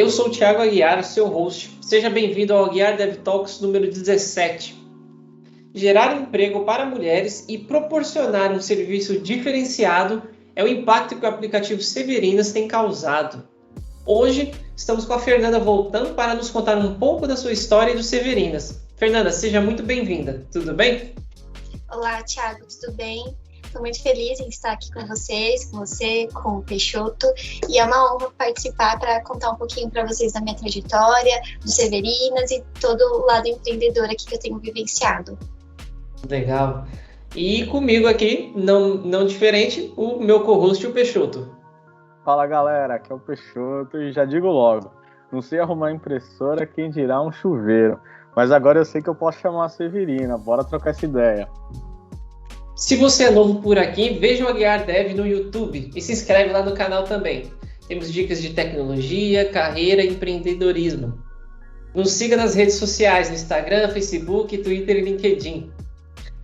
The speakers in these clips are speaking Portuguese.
Eu sou o Thiago Aguiar, seu host. Seja bem-vindo ao Aguiar Dev Talks número 17. Gerar emprego para mulheres e proporcionar um serviço diferenciado é o impacto que o aplicativo Severinas tem causado. Hoje, estamos com a Fernanda voltando para nos contar um pouco da sua história e do Severinas. Fernanda, seja muito bem-vinda. Tudo bem? Olá, Thiago, tudo bem? Estou muito feliz em estar aqui com vocês, com você, com o Peixoto, e é uma honra participar para contar um pouquinho para vocês da minha trajetória, do Severinas e todo o lado empreendedor aqui que eu tenho vivenciado. Legal. E comigo aqui, não diferente, o meu co-host, o Peixoto. Fala galera, aqui é o Peixoto e já digo logo, não sei arrumar impressora, quem dirá um chuveiro, mas agora eu sei que eu posso chamar a Severina, bora trocar essa ideia. Se você é novo por aqui, veja o Aguiar Dev no YouTube e se inscreve lá no canal também. Temos dicas de tecnologia, carreira e empreendedorismo. Nos siga nas redes sociais, no Instagram, Facebook, Twitter e LinkedIn.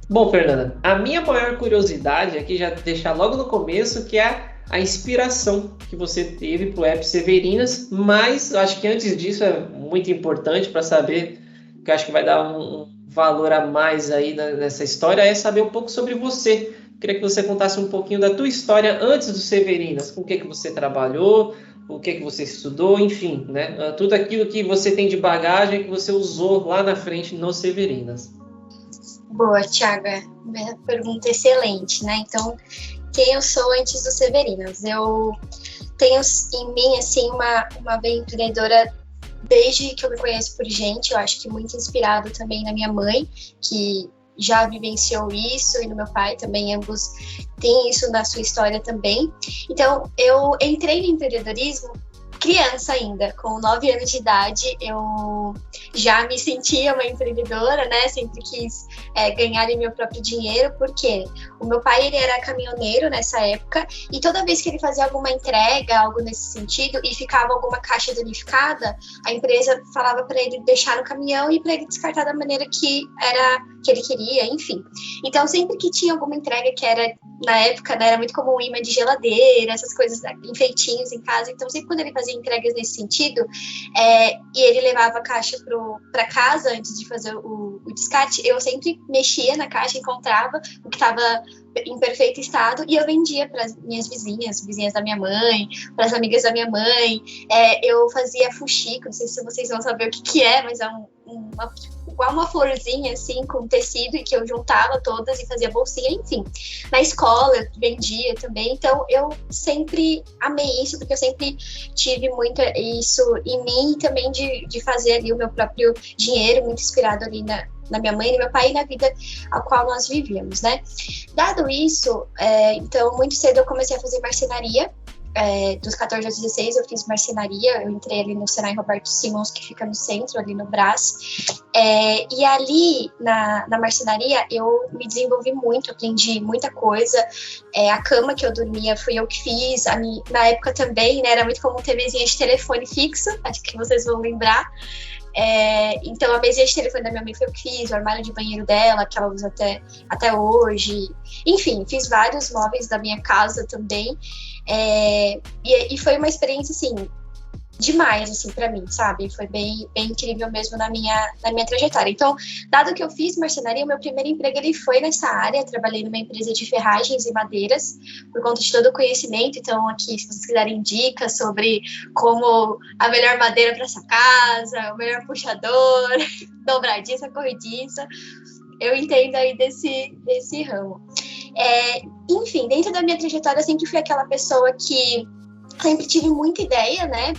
Bom, Fernanda, a minha maior curiosidade aqui, já deixar logo no começo, que é a inspiração que você teve para o app Severinas, mas eu acho que antes disso é muito importante para saber, que eu acho que vai dar um valor a mais aí nessa história, é saber um pouco sobre você. Queria que você contasse um pouquinho da tua história antes do Severinas, com o que você trabalhou, o que você estudou, enfim, né? Tudo aquilo que você tem de bagagem que você usou lá na frente no Severinas. Boa, Thiago, minha pergunta excelente, né? Então, quem eu sou antes do Severinas? Eu tenho em mim, assim, uma veia empreendedora desde que eu me conheço por gente, eu acho que muito inspirado também na minha mãe, que já vivenciou isso, e no meu pai também, ambos têm isso na sua história também. Então, eu entrei no empreendedorismo criança ainda, com 9 anos de idade, eu já me sentia uma empreendedora, né? Sempre quis ganhar meu próprio dinheiro, porque o meu pai, ele era caminhoneiro nessa época, e toda vez que ele fazia alguma entrega, algo nesse sentido, e ficava alguma caixa danificada, a empresa falava para ele deixar no caminhão e para ele descartar da maneira que ele queria, enfim. Então, sempre que tinha alguma entrega que era, na época, né, era muito comum imã de geladeira, essas coisas, enfeitinhos em casa, então sempre quando ele fazia entregas nesse sentido, e ele levava a caixa para casa antes de fazer o descarte, eu sempre mexia na caixa, encontrava o que estava em perfeito estado e eu vendia para as minhas vizinhas da minha mãe, para as amigas da minha mãe. Eu fazia fuxico, não sei se vocês vão saber o que é, mas é igual uma florzinha assim com tecido e que eu juntava todas e fazia bolsinha, enfim. Na escola eu vendia também, então eu sempre amei isso, porque eu sempre tive muito isso em mim e também de fazer ali o meu próprio dinheiro, muito inspirado ali na minha mãe e no meu pai e na vida a qual nós vivíamos, né? Dado isso, então muito cedo eu comecei a fazer marcenaria. Dos 14 aos 16 eu fiz marcenaria, eu entrei ali no Senai Roberto Simons, que fica no centro, ali no Brás, e ali na marcenaria eu me desenvolvi muito, aprendi muita coisa. A cama que eu dormia fui eu que fiz, na época também, né, era muito comum ter mesinha de telefone fixo, acho que vocês vão lembrar. Então a mesinha de telefone da minha mãe foi eu que fiz, o armário de banheiro dela, que ela usa até hoje, enfim, fiz vários móveis da minha casa também, e foi uma experiência assim demais, assim, pra mim, sabe? Foi bem, bem incrível mesmo na minha trajetória. Então, dado que eu fiz marcenaria, o meu primeiro emprego ele foi nessa área. Trabalhei numa empresa de ferragens e madeiras, por conta de todo o conhecimento. Então, aqui, se vocês quiserem dicas sobre como a melhor madeira para essa casa, o melhor puxador, dobradiça, corrediça, eu entendo aí desse ramo. Enfim, dentro da minha trajetória, eu sempre fui aquela pessoa que sempre tive muita ideia, né,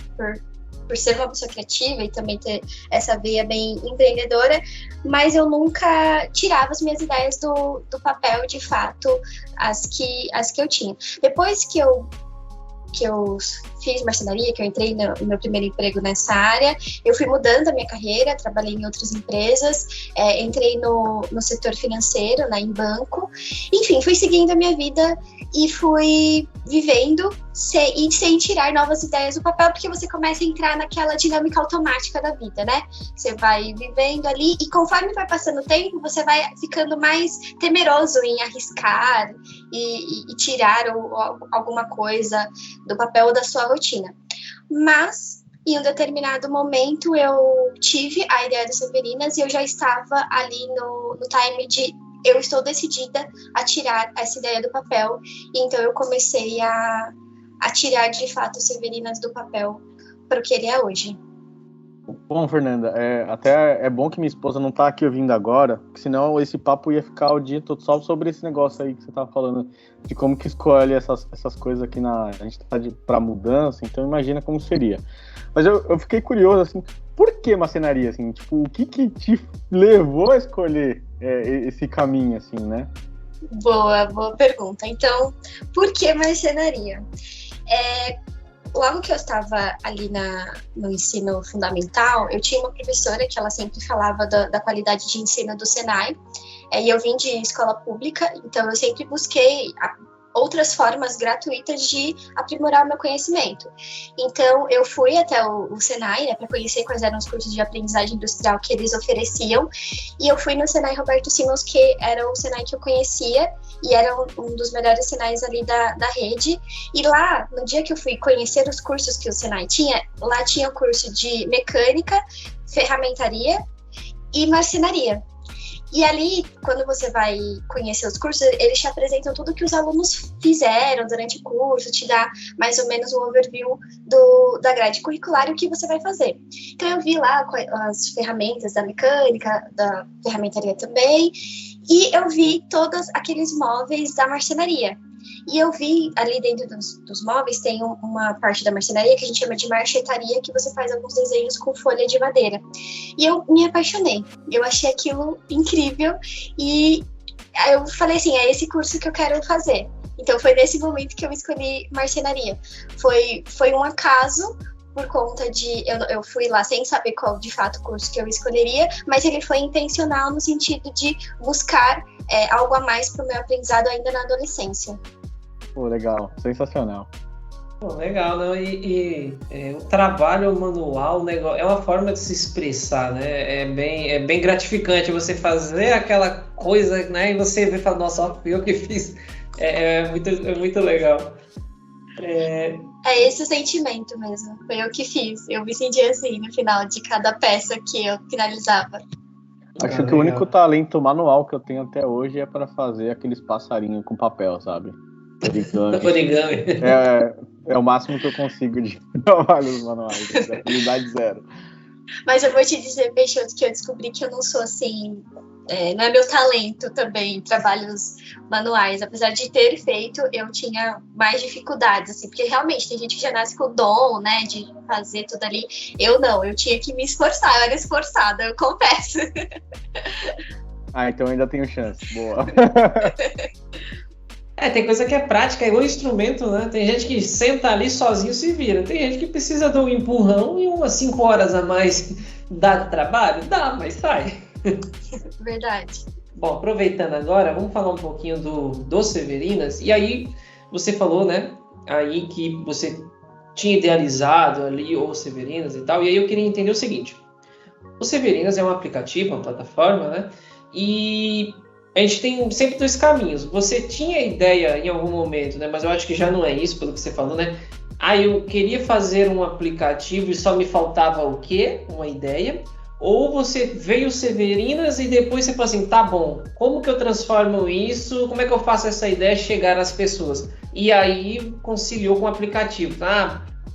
por ser uma pessoa criativa e também ter essa veia bem empreendedora, mas eu nunca tirava as minhas ideias do papel, de fato, as que eu tinha. Depois que eu fiz marcenaria, que eu entrei no meu primeiro emprego nessa área, eu fui mudando a minha carreira, trabalhei em outras empresas, entrei no setor financeiro, né, em banco, enfim, fui seguindo a minha vida e fui vivendo sem tirar novas ideias do papel, porque você começa a entrar naquela dinâmica automática da vida, né? Você vai vivendo ali e conforme vai passando o tempo, você vai ficando mais temeroso em arriscar e tirar alguma coisa do papel da sua rotina. Mas em um determinado momento eu tive a ideia do Severinas e eu já estava ali no time de eu estou decidida a tirar essa ideia do papel, e então eu comecei a tirar de fato o Severinas do papel para o que ele é hoje. Bom, Fernanda, até é bom que minha esposa não tá aqui ouvindo agora, porque senão esse papo ia ficar o dia todo só sobre esse negócio aí que você tava falando, de como que escolhe essas coisas aqui a gente tá pra mudança, então imagina como seria. Mas eu fiquei curioso, assim, por que marcenaria, assim? Tipo, o que te levou a escolher esse caminho, assim, né? Boa pergunta. Então, por que marcenaria? Logo que eu estava ali no ensino fundamental, eu tinha uma professora que ela sempre falava da qualidade de ensino do Senai, e eu vim de escola pública, então eu sempre busquei outras formas gratuitas de aprimorar o meu conhecimento. Então, eu fui até o Senai, né, para conhecer quais eram os cursos de aprendizagem industrial que eles ofereciam, e eu fui no Senai Roberto Simons, que era o Senai que eu conhecia, e era um dos melhores Senais ali da rede. E lá, no dia que eu fui conhecer os cursos que o Senai tinha, lá tinha o curso de mecânica, ferramentaria e marcenaria. E ali, quando você vai conhecer os cursos, eles te apresentam tudo que os alunos fizeram durante o curso, te dá mais ou menos um overview da grade curricular e o que você vai fazer. Então, eu vi lá as ferramentas da mecânica, da ferramentaria também, e eu vi todos aqueles móveis da marcenaria. E eu vi ali dentro dos móveis, tem uma parte da marcenaria que a gente chama de marchetaria, que você faz alguns desenhos com folha de madeira. E eu me apaixonei, eu achei aquilo incrível, e eu falei assim, é esse curso que eu quero fazer. Então foi nesse momento que eu escolhi marcenaria. Foi um acaso, por conta de... Eu fui lá sem saber qual, de fato, o curso que eu escolheria, mas ele foi intencional no sentido de buscar algo a mais para o meu aprendizado ainda na adolescência. Pô, legal. Sensacional. Pô, legal, né? E o trabalho manual, é uma forma de se expressar, né? É bem gratificante você fazer aquela coisa, né? E você vê e fala, nossa, ó, fui eu que fiz. É muito legal. É esse o sentimento mesmo. Foi eu que fiz. Eu me senti assim no final de cada peça que eu finalizava. Acho que o único talento manual que eu tenho até hoje é para fazer aqueles passarinhos com papel, sabe? Origami. É o máximo que eu consigo de trabalhos manuais. Habilidade zero. Mas eu vou te dizer, Peixoto, que eu descobri que eu não sou assim... não é meu talento também, trabalhos manuais. Apesar de ter feito, eu tinha mais dificuldades, assim, porque realmente tem gente que já nasce com o dom, né, de fazer tudo ali. Eu não, eu tinha que me esforçar, eu era esforçada, eu confesso. Então ainda tenho chance, boa. Tem coisa que é prática, é igual instrumento, né? Tem gente que senta ali sozinho se vira. Tem gente que precisa de um empurrão e umas 5 horas a mais dá trabalho? Dá, mas sai. Verdade. Bom, aproveitando agora, vamos falar um pouquinho do Severinas. E aí, você falou, né? Aí que você tinha idealizado ali o Severinas e tal. E aí eu queria entender o seguinte. O Severinas é um aplicativo, uma plataforma, né? E... a gente tem sempre 2 caminhos. Você tinha ideia em algum momento, né? Mas eu acho que já não é isso, pelo que você falou, né? Eu queria fazer um aplicativo e só me faltava o quê? Uma ideia. Ou você veio Severinas e depois você falou assim, tá bom, como que eu transformo isso? Como é que eu faço essa ideia chegar às pessoas? E aí conciliou com o aplicativo.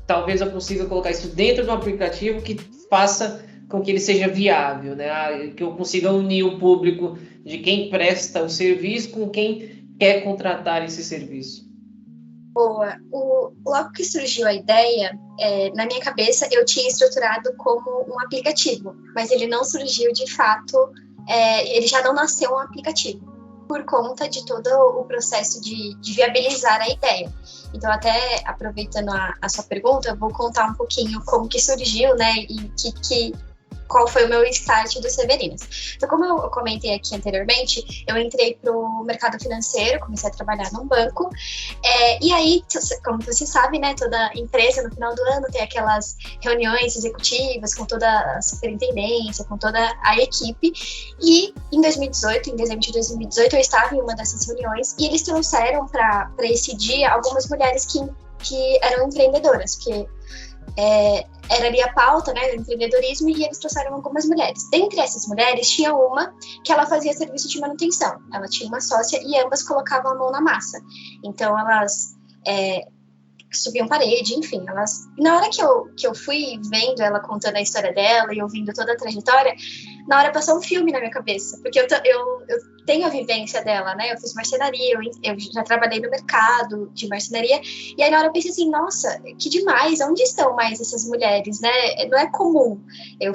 Talvez eu consiga colocar isso dentro de um aplicativo que faça com que ele seja viável, né? Que eu consiga unir o público de quem presta o serviço com quem quer contratar esse serviço. Boa. Logo que surgiu a ideia, na minha cabeça eu tinha estruturado como um aplicativo, mas ele não surgiu de fato, ele já não nasceu um aplicativo, por conta de todo o processo de viabilizar a ideia. Então, até aproveitando a sua pergunta, eu vou contar um pouquinho como que surgiu, né, e qual foi o meu start do Severinas. Então, como eu comentei aqui anteriormente, eu entrei para o mercado financeiro, comecei a trabalhar num banco, e aí, como você sabe, né, toda empresa no final do ano tem aquelas reuniões executivas com toda a superintendência, com toda a equipe, e em dezembro de 2018, eu estava em uma dessas reuniões, e eles trouxeram para esse dia algumas mulheres que eram empreendedoras, porque era ali a pauta, né, do empreendedorismo, e eles trouxeram algumas mulheres. Dentre essas mulheres, tinha uma que ela fazia serviço de manutenção. Ela tinha uma sócia e ambas colocavam a mão na massa. Então, elas subiam parede, enfim. Na hora que eu fui vendo ela contando a história dela e ouvindo toda a trajetória, na hora passou um filme na minha cabeça, porque eu tenho a vivência dela, né? Eu fiz marcenaria, eu já trabalhei no mercado de marcenaria, e aí na hora eu pensei assim, nossa, que demais, onde estão mais essas mulheres, né? Não é comum. Eu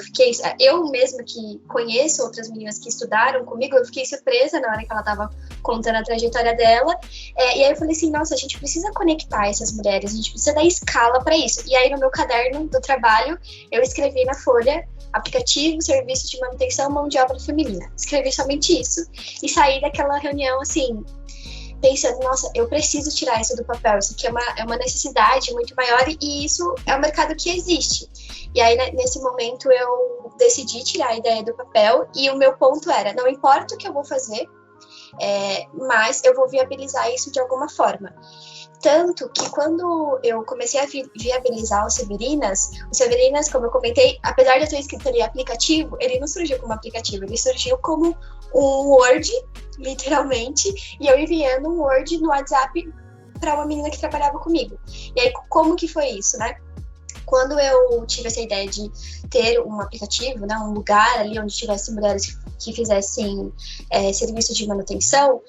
mesma que conheço outras meninas que estudaram comigo, eu fiquei surpresa na hora que ela estava contando a trajetória dela, e aí eu falei assim, nossa, a gente precisa conectar essas mulheres, a gente precisa dar escala para isso. E aí no meu caderno do trabalho, eu escrevi na folha, aplicativo, serviço de manutenção, mão de obra feminina. Escrevi somente isso e saí daquela reunião assim, pensando, nossa, eu preciso tirar isso do papel, isso aqui é uma necessidade muito maior e isso é um mercado que existe. E aí, nesse momento, eu decidi tirar a ideia do papel e o meu ponto era, não importa o que eu vou fazer, mas eu vou viabilizar isso de alguma forma. Tanto que quando eu comecei a viabilizar o Severinas, como eu comentei, apesar de eu ter escrito ali aplicativo, ele não surgiu como aplicativo, ele surgiu como um Word, literalmente, e eu enviando um Word no WhatsApp para uma menina que trabalhava comigo. E aí, como que foi isso, né? Quando eu tive essa ideia de ter um aplicativo, né, um lugar ali onde tivesse mulheres que fizessem serviço de manutenção,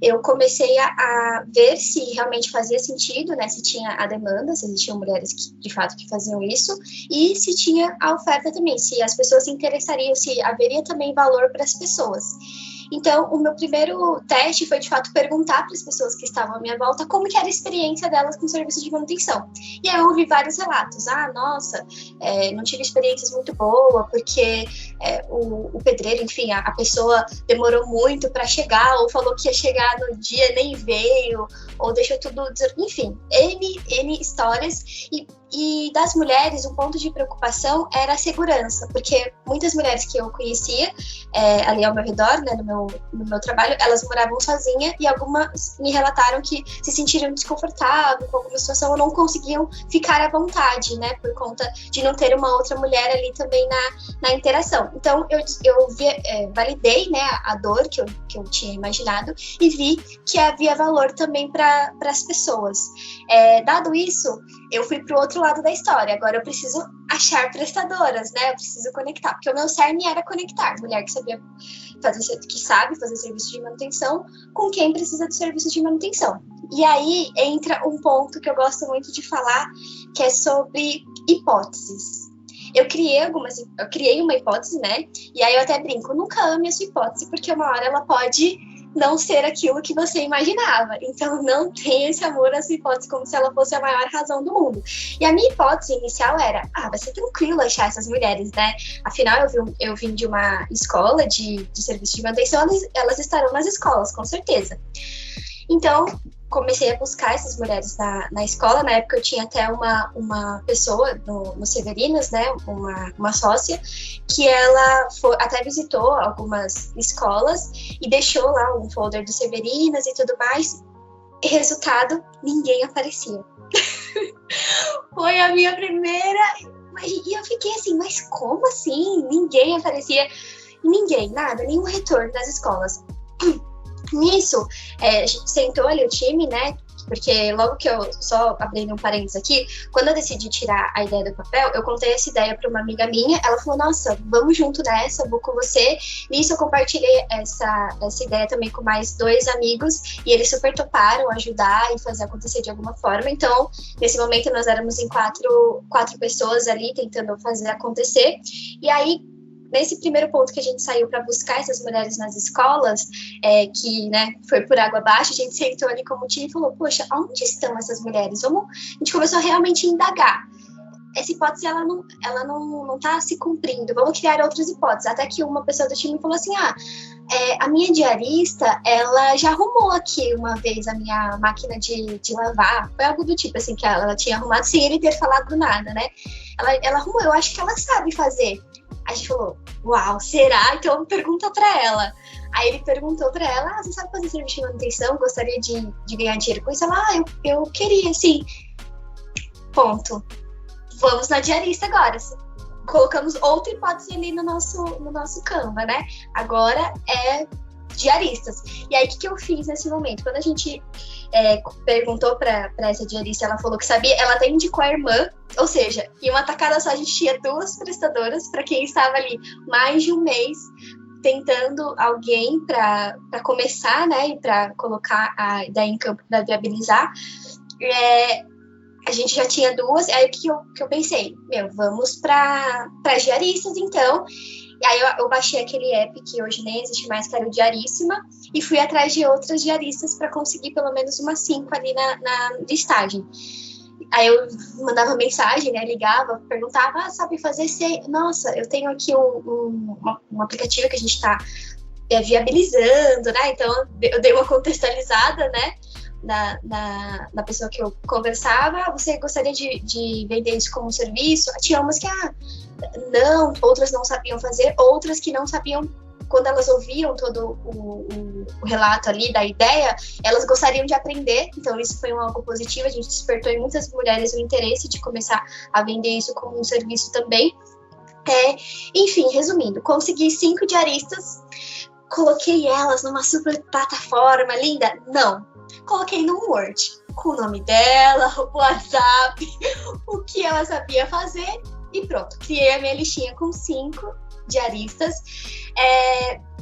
eu comecei a ver se realmente fazia sentido, né, se tinha a demanda, se existiam mulheres que, de fato, que faziam isso, e se tinha a oferta também, se as pessoas se interessariam, se haveria também valor para as pessoas. Então, o meu primeiro teste foi, de fato, perguntar para as pessoas que estavam à minha volta como que era a experiência delas com o serviço de manutenção. E aí eu ouvi vários relatos. Nossa, não tive experiências muito boas, porque o pedreiro, enfim, a pessoa demorou muito para chegar, ou falou que ia chegar no dia, nem veio, ou deixou tudo... Enfim, N histórias. E das mulheres, um ponto de preocupação era a segurança, porque muitas mulheres que eu conhecia ali ao meu redor, né, no meu trabalho, elas moravam sozinhas e algumas me relataram que se sentiram desconfortáveis com alguma situação ou não conseguiam ficar à vontade, né, por conta de não ter uma outra mulher ali também na interação. Então, eu validei, né, a dor que eu tinha imaginado e vi que havia valor também para as pessoas. Dado isso, eu fui para o outro lado da história. Agora eu preciso achar prestadoras, né? Eu preciso conectar, porque o meu cerne era conectar. Mulher que sabe fazer serviço de manutenção com quem precisa de serviço de manutenção. E aí entra um ponto que eu gosto muito de falar, que é sobre hipóteses. Eu criei uma hipótese, né? E aí eu até brinco, nunca ame a sua hipótese, porque uma hora ela pode não ser aquilo que você imaginava. Então, não tenha esse amor à sua hipótese como se ela fosse a maior razão do mundo. E a minha hipótese inicial era, vai ser tranquilo achar essas mulheres, né? Afinal, eu vim de uma escola de serviço de manutenção, elas estarão nas escolas, com certeza. Então, comecei a buscar essas mulheres na escola. Na época eu tinha até uma pessoa no Severinas, né, uma sócia, que ela até visitou algumas escolas e deixou lá um folder do Severinas e tudo mais. E resultado, ninguém aparecia. Foi a minha primeira... E eu fiquei assim, mas como assim? Ninguém aparecia. Ninguém, nada, nenhum retorno das escolas. Nisso, a gente sentou ali o time, né? Porque logo que eu, só abrindo um parênteses aqui, quando eu decidi tirar a ideia do papel, eu contei essa ideia para uma amiga minha, ela falou, nossa, vamos junto nessa, vou com você. Nisso eu compartilhei essa ideia também com mais 2 amigos, e eles super toparam ajudar e fazer acontecer de alguma forma. Então, nesse momento nós éramos em 4 pessoas ali, tentando fazer acontecer. E aí, nesse primeiro ponto que a gente saiu para buscar essas mulheres nas escolas, que, né, foi por água abaixo, a gente sentou ali como time e falou, poxa, onde estão essas mulheres? A gente começou a realmente indagar. Essa hipótese, ela não está se cumprindo, vamos criar outras hipóteses. Até que uma pessoa do time falou assim, a minha diarista, ela já arrumou aqui uma vez a minha máquina de lavar, foi algo do tipo assim, que ela tinha arrumado sem ele ter falado nada, né? Ela arrumou, eu acho que ela sabe fazer. A gente falou, uau, será? Então pergunta pra ela. Aí ele perguntou pra ela, você sabe fazer serviço de manutenção? Gostaria de ganhar dinheiro com isso? Ela, eu queria, sim. Ponto. vamos na diarista agora. Colocamos outra hipótese ali no nosso Canva, né? Agora é diaristas. E aí, o que eu fiz nesse momento? Quando a gente perguntou para essa diarista, ela falou que sabia, ela até indicou a irmã, ou seja, em uma tacada só a gente tinha 2 prestadoras para quem estava ali mais de um mês tentando alguém para começar, né, e para colocar a ideia em campo, para viabilizar. A gente já tinha 2, aí o que eu pensei? Vamos para diaristas, então. E aí eu baixei aquele app que hoje nem existe mais, que era o Diaríssima, e fui atrás de outras diaristas para conseguir pelo menos umas 5 ali na listagem. Aí eu mandava mensagem, né, ligava, perguntava, sabe fazer? Nossa, eu tenho aqui um aplicativo que a gente está viabilizando, né? Então eu dei uma contextualizada, né, na pessoa que eu conversava. Você gostaria de vender isso como um serviço? Tinha umas que não, outras não sabiam fazer, outras que não sabiam. Quando elas ouviam todo o relato ali da ideia, elas gostariam de aprender. Então isso foi algo positivo, a gente despertou em muitas mulheres o interesse de começar a vender isso como um serviço também. Enfim, resumindo, consegui 5 diaristas, coloquei elas numa super plataforma linda? Não, coloquei no Word, com o nome dela, o WhatsApp, o que ela sabia fazer e pronto. Criei a minha listinha com 5 diaristas.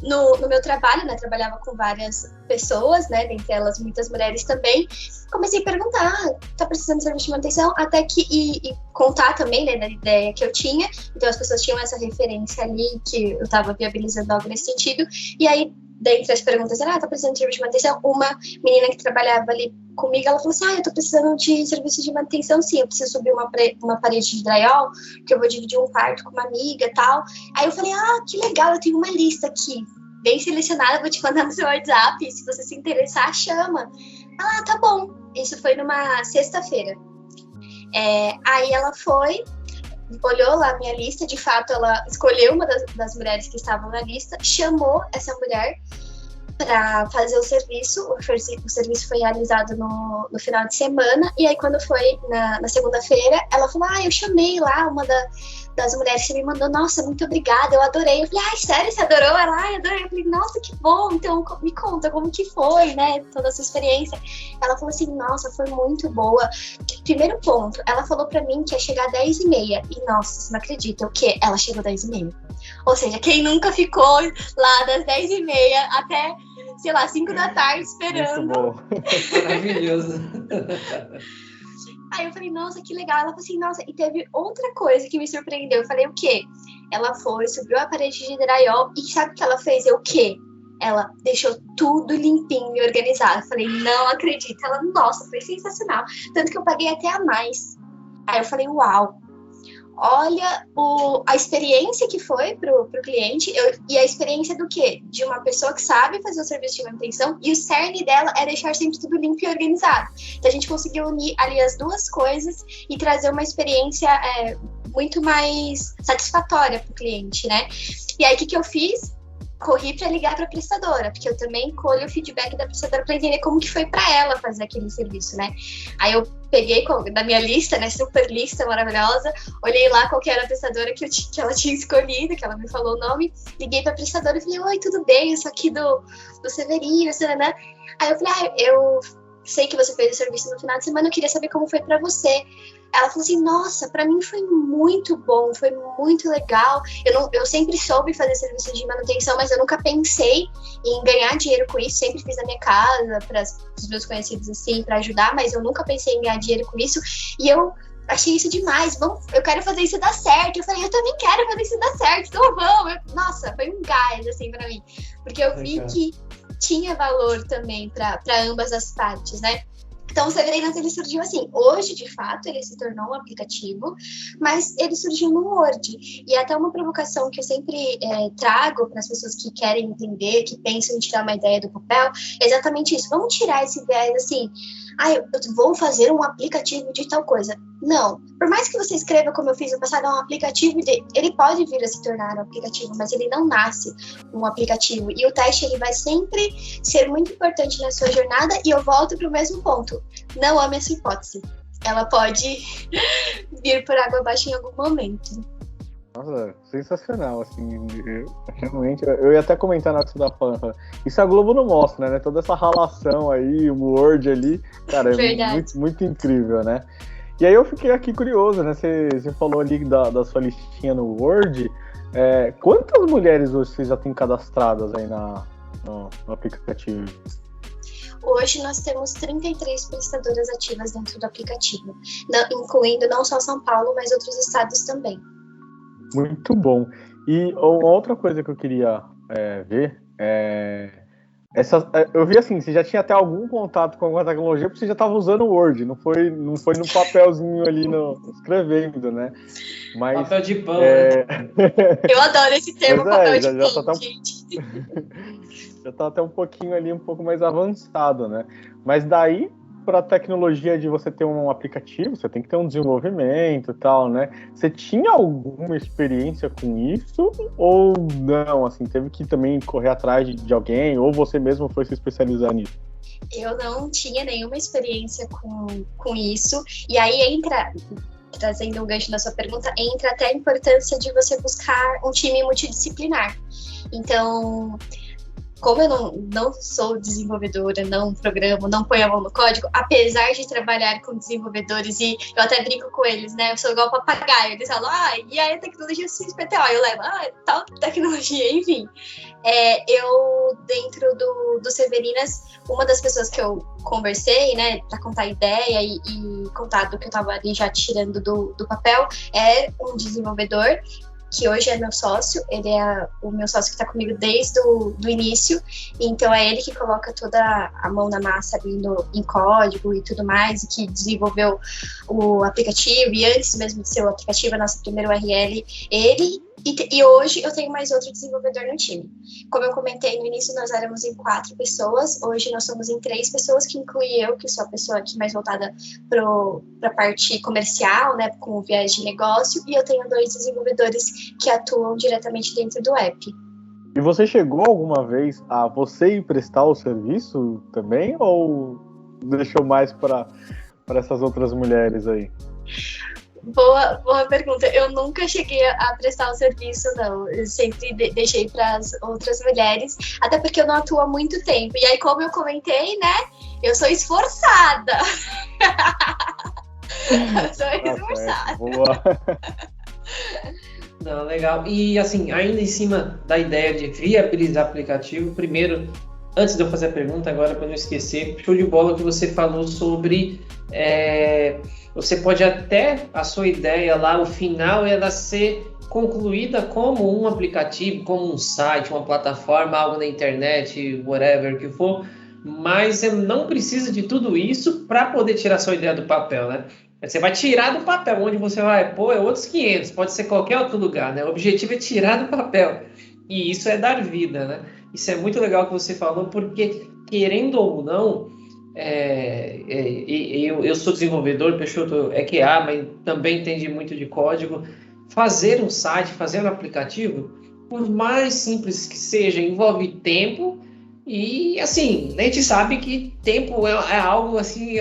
No meu trabalho, né, trabalhava com várias pessoas, né, dentre elas muitas mulheres também. Comecei a perguntar, tá precisando de serviço de manutenção? Até que, e contar também, né, da ideia que eu tinha. Então as pessoas tinham essa referência ali, que eu tava viabilizando algo nesse sentido. E aí, dentre as perguntas, tá precisando de serviço de manutenção? Uma menina que trabalhava ali comigo, ela falou assim, eu tô precisando de serviço de manutenção, sim, eu preciso subir uma parede de drywall, que eu vou dividir um quarto com uma amiga e tal. Aí eu falei, que legal, eu tenho uma lista aqui, bem selecionada, vou te mandar no seu WhatsApp, se você se interessar, chama. Tá bom. Isso foi numa sexta-feira. Aí ela foi, olhou lá a minha lista, de fato ela escolheu uma das mulheres que estavam na lista, chamou essa mulher para fazer o serviço. O serviço foi realizado no final de semana, e aí quando foi na segunda-feira, ela falou, eu chamei lá uma das mulheres que me mandou, nossa, muito obrigada, eu adorei. Eu falei, sério, você adorou? Ela, adorei. Eu falei, nossa, que bom, então me conta como que foi, né, toda a sua experiência. Ela falou assim, nossa, foi muito boa. Primeiro ponto, ela falou pra mim que ia chegar às 10h30, e nossa, você não acredita, o quê? Ela chegou às 10h30. Ou seja, quem nunca ficou lá das 10h30 até, sei lá, 5 da tarde esperando. Muito bom. Maravilhoso. Aí eu falei, nossa, que legal. Ela falou assim, nossa, e teve outra coisa que me surpreendeu. Eu falei, o quê? Ela foi, subiu a parede de drywall, e sabe o que ela fez? O quê? Ela deixou tudo limpinho e organizado. Eu falei, não acredito. Ela, nossa, foi sensacional. Tanto que eu paguei até a mais. Aí eu falei, uau. Olha a experiência que foi pro cliente, e a experiência do quê? De uma pessoa que sabe fazer o serviço de manutenção, e o cerne dela é deixar sempre tudo limpo e organizado. Então a gente conseguiu unir ali as duas coisas e trazer uma experiência muito mais satisfatória pro cliente, né? E aí o que eu fiz? Corri para ligar para a prestadora, porque eu também colho o feedback da prestadora para entender como que foi para ela fazer aquele serviço, né? Aí eu peguei da minha lista, né, super lista maravilhosa, olhei lá qual que era a prestadora que ela tinha escolhido, que ela me falou o nome, liguei para a prestadora e falei, oi, tudo bem? Eu sou aqui do Severino, né? Aí eu falei, eu sei que você fez o serviço no final de semana, eu queria saber como foi para você. Ela falou assim, nossa, para mim foi muito bom, foi muito legal. Eu sempre soube fazer serviço de manutenção, mas eu nunca pensei em ganhar dinheiro com isso. Sempre fiz na minha casa, para os meus conhecidos assim, para ajudar, mas eu nunca pensei em ganhar dinheiro com isso. E eu achei isso demais. Eu quero fazer isso dar certo. Eu falei, eu também quero fazer isso dar certo, então vamos. Nossa, foi um gás assim para mim, porque eu vi que tinha valor também para ambas as partes, né? Então, o Severinas, ele surgiu assim. Hoje, de fato, ele se tornou um aplicativo, mas ele surgiu no Word. E até uma provocação que eu sempre trago para as pessoas que querem entender, que pensam em tirar uma ideia do papel, é exatamente isso. Vamos tirar esse viés assim, eu vou fazer um aplicativo de tal coisa. Não. Por mais que você escreva, como eu fiz no passado, um aplicativo, ele pode vir a se tornar um aplicativo, mas ele não nasce um aplicativo. E o teste, ele vai sempre ser muito importante na sua jornada, e eu volto para o mesmo ponto. Não ame essa hipótese. ela pode vir por água abaixo em algum momento. Nossa, sensacional, assim, realmente, eu ia até comentar na hora que você tava falando, isso a Globo não mostra, né, toda essa relação aí, o Word ali, cara, é muito, muito incrível, né, e aí eu fiquei aqui curioso, né, você falou ali da sua listinha no Word, quantas mulheres você já tem cadastradas aí no aplicativo? Hoje nós temos 33 prestadoras ativas dentro do aplicativo, incluindo não só São Paulo, mas outros estados também. Muito bom. E uma outra coisa que eu queria ver eu vi assim, você já tinha até algum contato com alguma tecnologia, porque você já estava usando o Word, não foi no papelzinho ali escrevendo, né? Mas, papel de pão, né? Eu adoro esse termo, papel de pão, já tá gente. Já tá até um pouquinho ali, um pouco mais avançado, né? Mas daí, para a tecnologia de você ter um aplicativo, você tem que ter um desenvolvimento e tal, né? Você tinha alguma experiência com isso ou não? Assim, teve que também correr atrás de alguém ou você mesmo foi se especializar nisso? Eu não tinha nenhuma experiência com isso. E aí trazendo um gancho na sua pergunta, entra até a importância de você buscar um time multidisciplinar. Então, como eu não sou desenvolvedora, não programo, não ponho a mão no código, apesar de trabalhar com desenvolvedores, e eu até brinco com eles, né? Eu sou igual papagaio, eles falam, e aí a tecnologia XPTO? Eu levo, tal tecnologia, enfim. Eu, dentro do Severinas, uma das pessoas que eu conversei, né, para contar ideia e contar do que eu tava ali já tirando do papel, é um desenvolvedor, que hoje é meu sócio, ele é o meu sócio que está comigo desde o início, então é ele que coloca toda a mão na massa ali em código e tudo mais, e que desenvolveu o aplicativo, e antes mesmo de ser o aplicativo, a nossa primeira URL, ele, e hoje eu tenho mais outro desenvolvedor no time. Como eu comentei no início, nós éramos em 4 pessoas, hoje nós somos em 3 pessoas, que inclui eu, que sou a pessoa aqui mais voltada para a parte comercial, né, com o viés de negócio, e eu tenho 2 desenvolvedores que atuam diretamente dentro do app. E você chegou alguma vez a você ir prestar o serviço também, ou deixou mais para essas outras mulheres aí? Boa pergunta. Eu nunca cheguei a prestar o serviço, não. Eu sempre deixei para as outras mulheres, até porque eu não atuo há muito tempo. E aí, como eu comentei, né, eu sou esforçada. Eu sou esforçada. Boa. Não, legal. E assim, ainda em cima da ideia de viabilizar aplicativo, primeiro, antes de eu fazer a pergunta, agora para não esquecer, show de bola que você falou sobre você pode até, a sua ideia lá, o final, ela ser concluída como um aplicativo, como um site, uma plataforma, algo na internet, whatever que for, mas você não precisa de tudo isso para poder tirar sua ideia do papel, né? Você vai tirar do papel, onde você vai pôr é outros 500, pode ser qualquer outro lugar, né? O objetivo é tirar do papel, e isso é dar vida, né? Isso é muito legal que você falou, porque querendo ou não, eu sou desenvolvedor, Peixoto é QA, mas também entende muito de código. Fazer um site, fazer um aplicativo, por mais simples que seja, envolve tempo, e assim, a gente sabe que tempo é algo assim,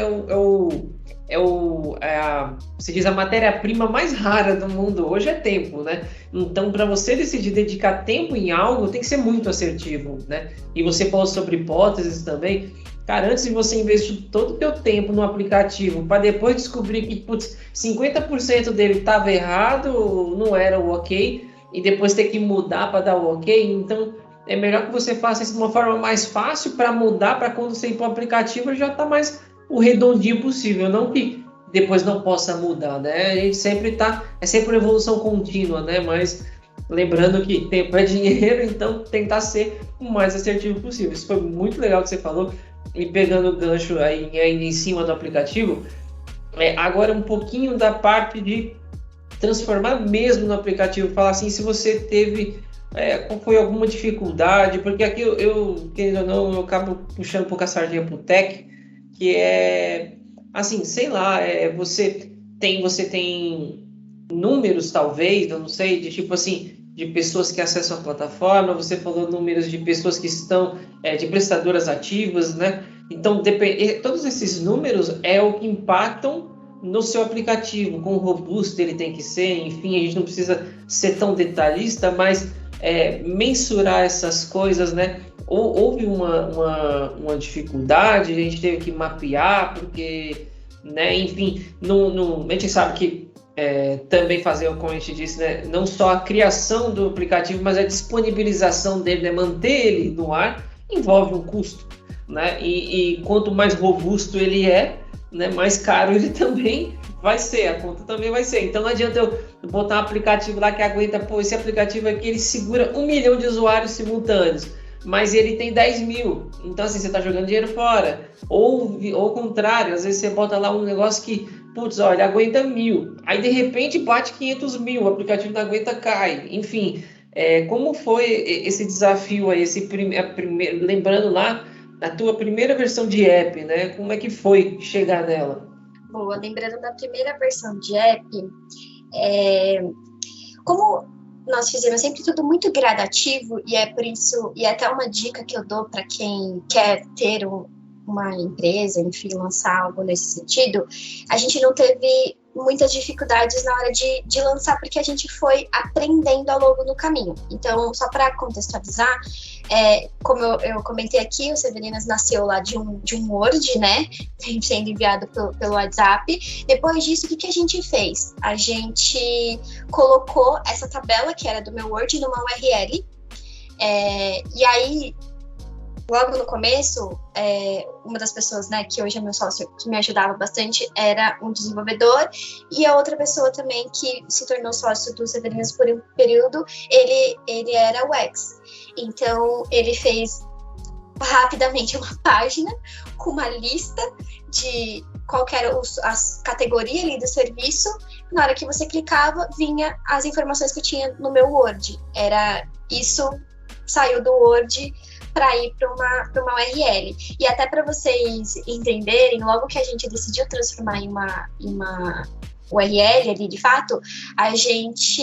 se diz a matéria-prima mais rara do mundo hoje é tempo, né? Então, para você decidir dedicar tempo em algo, tem que ser muito assertivo, né? E você falou sobre hipóteses também. Cara, antes de você investir todo o teu tempo no aplicativo, para depois descobrir que 50% dele estava errado, não era o ok, e depois ter que mudar para dar o ok, então é melhor que você faça isso de uma forma mais fácil para mudar, para quando você ir para o aplicativo já está mais o redondinho possível, não que depois não possa mudar, né? A gente sempre é sempre uma evolução contínua, né? Mas lembrando que tempo é dinheiro, então tentar ser o mais assertivo possível. Isso foi muito legal que você falou, e pegando o gancho aí ainda em cima do aplicativo, agora um pouquinho da parte de transformar mesmo no aplicativo, falar assim, se você teve qual foi alguma dificuldade, porque aqui eu querendo ou não, eu acabo puxando um pouco a sardinha pro tech, que é assim, sei lá, você tem números, talvez, eu não sei, de tipo assim, de pessoas que acessam a plataforma, você falou números de pessoas que estão, de prestadoras ativas, né? Então, todos esses números é o que impactam no seu aplicativo, quão robusto ele tem que ser, enfim, a gente não precisa ser tão detalhista, mas mensurar essas coisas, né? Houve uma dificuldade, a gente teve que mapear, porque, né, enfim, a gente sabe que também fazer, como a gente disse, né, não só a criação do aplicativo, mas a disponibilização dele, né, manter ele no ar, envolve um custo, né? E quanto mais robusto ele é, né, mais caro ele também vai ser, a conta também vai ser. Então não adianta eu botar um aplicativo lá que aguenta, esse aplicativo aqui ele segura 1 milhão de usuários simultâneos, mas ele tem 10 mil, então assim, você está jogando dinheiro fora. Ou ao contrário, às vezes você bota lá um negócio que, ele aguenta 1.000, aí de repente bate 500 mil, o aplicativo não aguenta, cai, enfim. Como foi esse desafio aí, lembrando lá, a tua primeira versão de app, né? Como é que foi chegar nela? Boa, lembrando da primeira versão de app, como nós fizemos sempre tudo muito gradativo, e é por isso, e é até uma dica que eu dou para quem quer ter uma empresa, enfim, lançar algo nesse sentido, a gente não teve muitas dificuldades na hora de lançar, porque a gente foi aprendendo ao longo do caminho. Então, só para contextualizar, como eu comentei aqui, o Severinas nasceu lá de um Word, né, sendo enviado pelo WhatsApp. Depois disso, o que a gente fez? A gente colocou essa tabela, que era do meu Word, numa URL, e aí, logo no começo, uma das pessoas, né, que hoje é meu sócio, que me ajudava bastante, era um desenvolvedor, e a outra pessoa também que se tornou sócio do Severinas por um período, ele era UX. Então, ele fez rapidamente uma página com uma lista de qual que era a categoria ali do serviço. Na hora que você clicava, vinha as informações que eu tinha no meu Word. Isso saiu do Word para ir para uma URL. E até para vocês entenderem, logo que a gente decidiu transformar em uma URL ali, de fato, a gente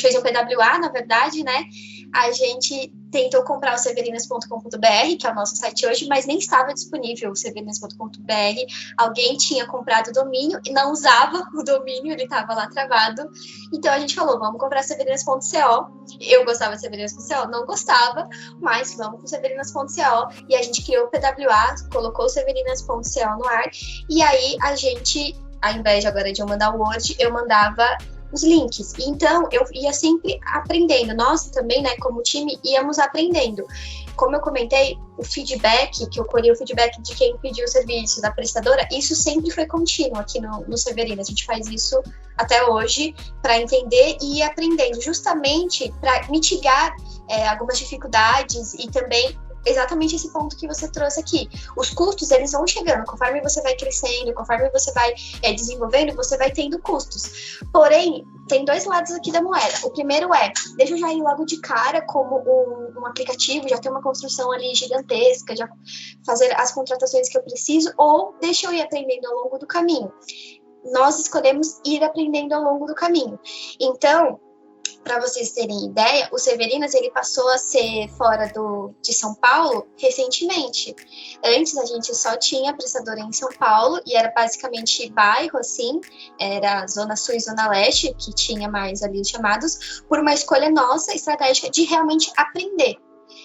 fez um PWA, na verdade, né? A gente tentou comprar o severinas.com.br, que é o nosso site hoje, mas nem estava disponível o severinas.com.br. Alguém tinha comprado o domínio e não usava o domínio, ele estava lá travado. Então a gente falou, vamos comprar severinas.co. Eu gostava de severinas.co, não gostava, mas vamos com severinas.co. E a gente criou o PWA, colocou o severinas.co no ar. E aí a gente, ao invés agora de eu mandar o Word, eu mandava os links. Então, eu ia sempre aprendendo. Nós também, né, como time, íamos aprendendo. Como eu comentei, o feedback, que eu colhi o feedback de quem pediu o serviço, da prestadora, isso sempre foi contínuo aqui no Severinas. A gente faz isso até hoje para entender e ir aprendendo, justamente para mitigar algumas dificuldades e também exatamente esse ponto que você trouxe aqui. Os custos, eles vão chegando, conforme você vai crescendo, conforme você vai desenvolvendo, você vai tendo custos. Porém, tem dois lados aqui da moeda. O primeiro deixa eu já ir logo de cara como um aplicativo, já ter uma construção ali gigantesca, já fazer as contratações que eu preciso, ou deixa eu ir aprendendo ao longo do caminho. Nós escolhemos ir aprendendo ao longo do caminho. Então, para vocês terem ideia, o Severinas ele passou a ser fora de São Paulo recentemente. Antes a gente só tinha prestadora em São Paulo e era basicamente bairro, assim, era Zona Sul e Zona Leste, que tinha mais ali os chamados, por uma escolha nossa, estratégica, de realmente aprender.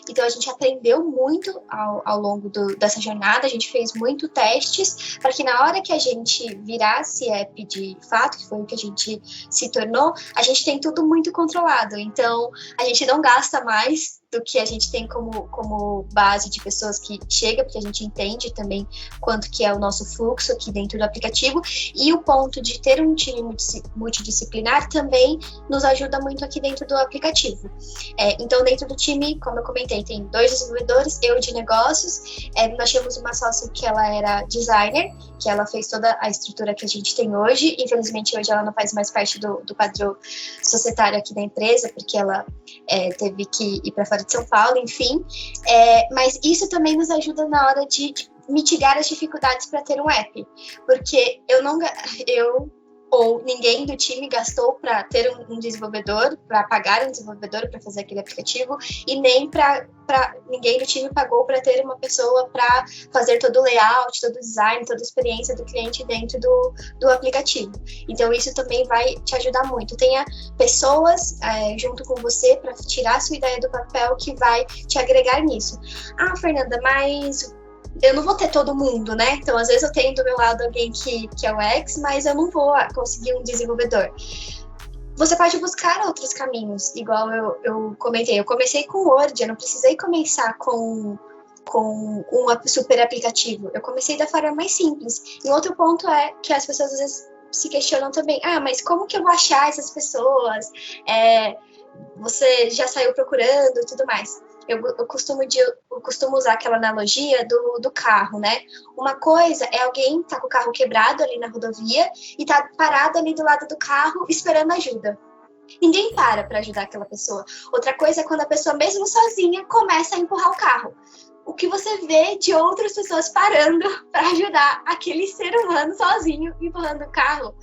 Então, a gente aprendeu muito ao longo dessa jornada, a gente fez muito testes para que na hora que a gente virasse app de fato, que foi o que a gente se tornou, a gente tem tudo muito controlado. Então, a gente não gasta mais do que a gente tem como base de pessoas que chega, porque a gente entende também quanto que é o nosso fluxo aqui dentro do aplicativo, e o ponto de ter um time multidisciplinar também nos ajuda muito aqui dentro do aplicativo. Então, dentro do time, como eu comentei, tem 2 desenvolvedores, eu de negócios, nós tínhamos uma sócia que ela era designer, que ela fez toda a estrutura que a gente tem hoje. Infelizmente, hoje ela não faz mais parte do padrão societário aqui da empresa, porque ela teve que ir para fora de São Paulo, enfim. Mas isso também nos ajuda na hora de mitigar as dificuldades para ter um app. Porque eu ou ninguém do time gastou para ter um desenvolvedor, para pagar um desenvolvedor para fazer aquele aplicativo, e nem para ninguém do time pagou para ter uma pessoa para fazer todo o layout, todo o design, toda a experiência do cliente dentro do aplicativo. Então, isso também vai te ajudar muito. Tenha pessoas junto com você para tirar a sua ideia do papel que vai te agregar nisso. Ah, Fernanda, mas eu não vou ter todo mundo, né? Então, às vezes eu tenho do meu lado alguém que é o X, mas eu não vou conseguir um desenvolvedor. Você pode buscar outros caminhos, igual eu comentei. Eu comecei com Word, eu não precisei começar com um super aplicativo. Eu comecei da forma mais simples. E um outro ponto é que as pessoas às vezes se questionam também. Ah, mas como que eu vou achar essas pessoas? Você já saiu procurando e tudo mais. Eu costumo usar aquela analogia do carro, né? Uma coisa é alguém tá com o carro quebrado ali na rodovia e tá parado ali do lado do carro esperando ajuda. Ninguém para ajudar aquela pessoa. Outra coisa é quando a pessoa, mesmo sozinha, começa a empurrar o carro. O que você vê de outras pessoas parando para ajudar aquele ser humano sozinho empurrando o carro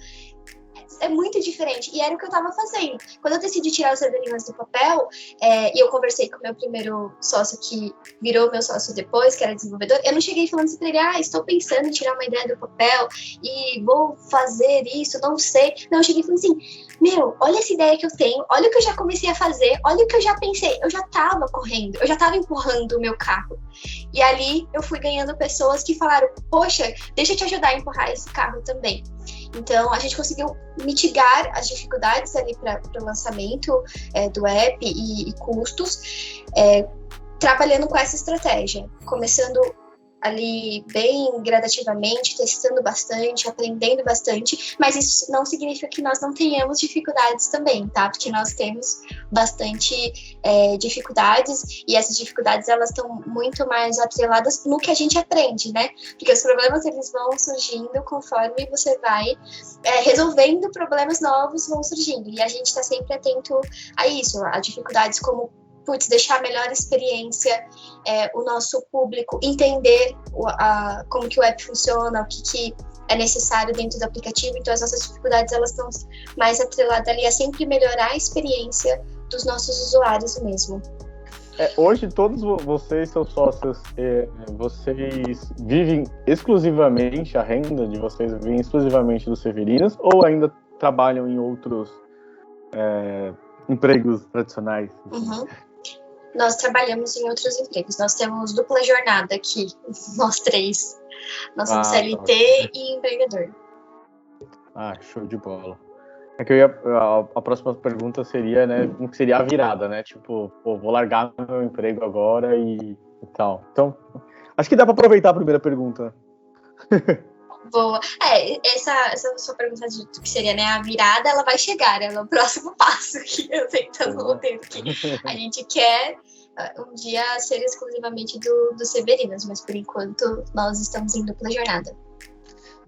é muito diferente, e era o que eu estava fazendo. Quando eu decidi tirar os Severinas do papel, e eu conversei com o meu primeiro sócio, que virou meu sócio depois, que era desenvolvedor, eu não cheguei falando assim para ele, estou pensando em tirar uma ideia do papel, e vou fazer isso, não sei. Não, eu cheguei falando assim, olha essa ideia que eu tenho, olha o que eu já comecei a fazer, olha o que eu já pensei, eu já estava correndo, eu já estava empurrando o meu carro. E ali eu fui ganhando pessoas que falaram, poxa, deixa eu te ajudar a empurrar esse carro também. Então, a gente conseguiu mitigar as dificuldades ali para o lançamento do app e custos, trabalhando com essa estratégia, começando ali bem gradativamente, testando bastante, aprendendo bastante, mas isso não significa que nós não tenhamos dificuldades também, tá? Porque nós temos bastante dificuldades, e essas dificuldades, elas estão muito mais atreladas no que a gente aprende, né? Porque os problemas, eles vão surgindo conforme você vai resolvendo, problemas novos vão surgindo, e a gente está sempre atento a isso, a dificuldades como deixar a melhor experiência, o nosso público entender como que o app funciona, o que é necessário dentro do aplicativo. Então, as nossas dificuldades, elas estão mais atreladas ali a sempre melhorar a experiência dos nossos usuários mesmo. Hoje, todos vocês, seus sócios, vocês vivem exclusivamente, a renda de vocês vem exclusivamente dos Severinas, ou ainda trabalham em outros empregos tradicionais? Uhum. Nós trabalhamos em outros empregos. Nós temos dupla jornada aqui, nós três. Nós somos CLT e empreendedor. Show de bola. A próxima pergunta seria, né, como que seria a virada, né? Tipo, vou largar meu emprego agora e tal. Então, acho que dá para aproveitar a primeira pergunta. Boa. Essa sua pergunta de que seria, né, a virada, ela vai chegar, é o próximo passo que eu tentando roteiro aqui. A gente quer um dia ser exclusivamente do Severinas, mas por enquanto nós estamos em dupla jornada.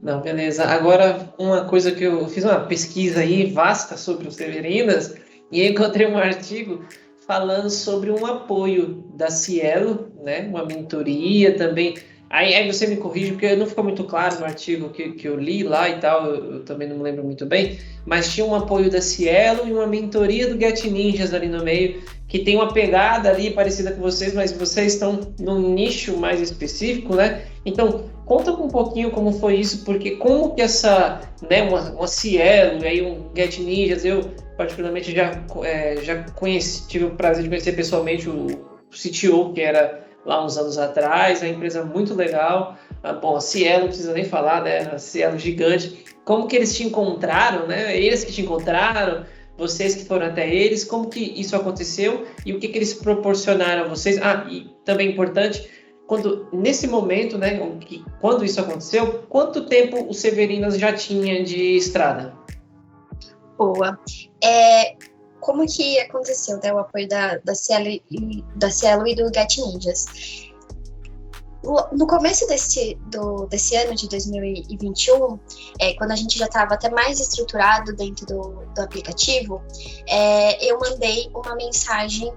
Não, beleza. Agora, uma coisa que eu fiz uma pesquisa aí vasta sobre os Severinas e encontrei um artigo falando sobre um apoio da Cielo, né, uma mentoria também. Aí você me corrige, porque não ficou muito claro no artigo que eu li lá e tal, eu também não me lembro muito bem, mas tinha um apoio da Cielo e uma mentoria do Get Ninjas ali no meio, que tem uma pegada ali parecida com vocês, mas vocês estão num nicho mais específico, né? Então, conta um pouquinho como foi isso, porque como que essa, né, uma Cielo e aí um Get Ninjas, eu particularmente já conheci, tive o prazer de conhecer pessoalmente o CTO, que era lá uns anos atrás, a empresa muito legal. Bom, a Cielo, não precisa nem falar, né? A Cielo gigante. Como que eles te encontraram, né? Eles que te encontraram, vocês que foram até eles, como que isso aconteceu e o que eles proporcionaram a vocês? E também importante, nesse momento, né? Quando isso aconteceu, quanto tempo o Severinas já tinha de estrada? Boa. Como que aconteceu, né, o apoio da Cielo e do Get Ninjas? No começo desse ano de 2021, quando a gente já estava até mais estruturado dentro do aplicativo, eu mandei uma mensagem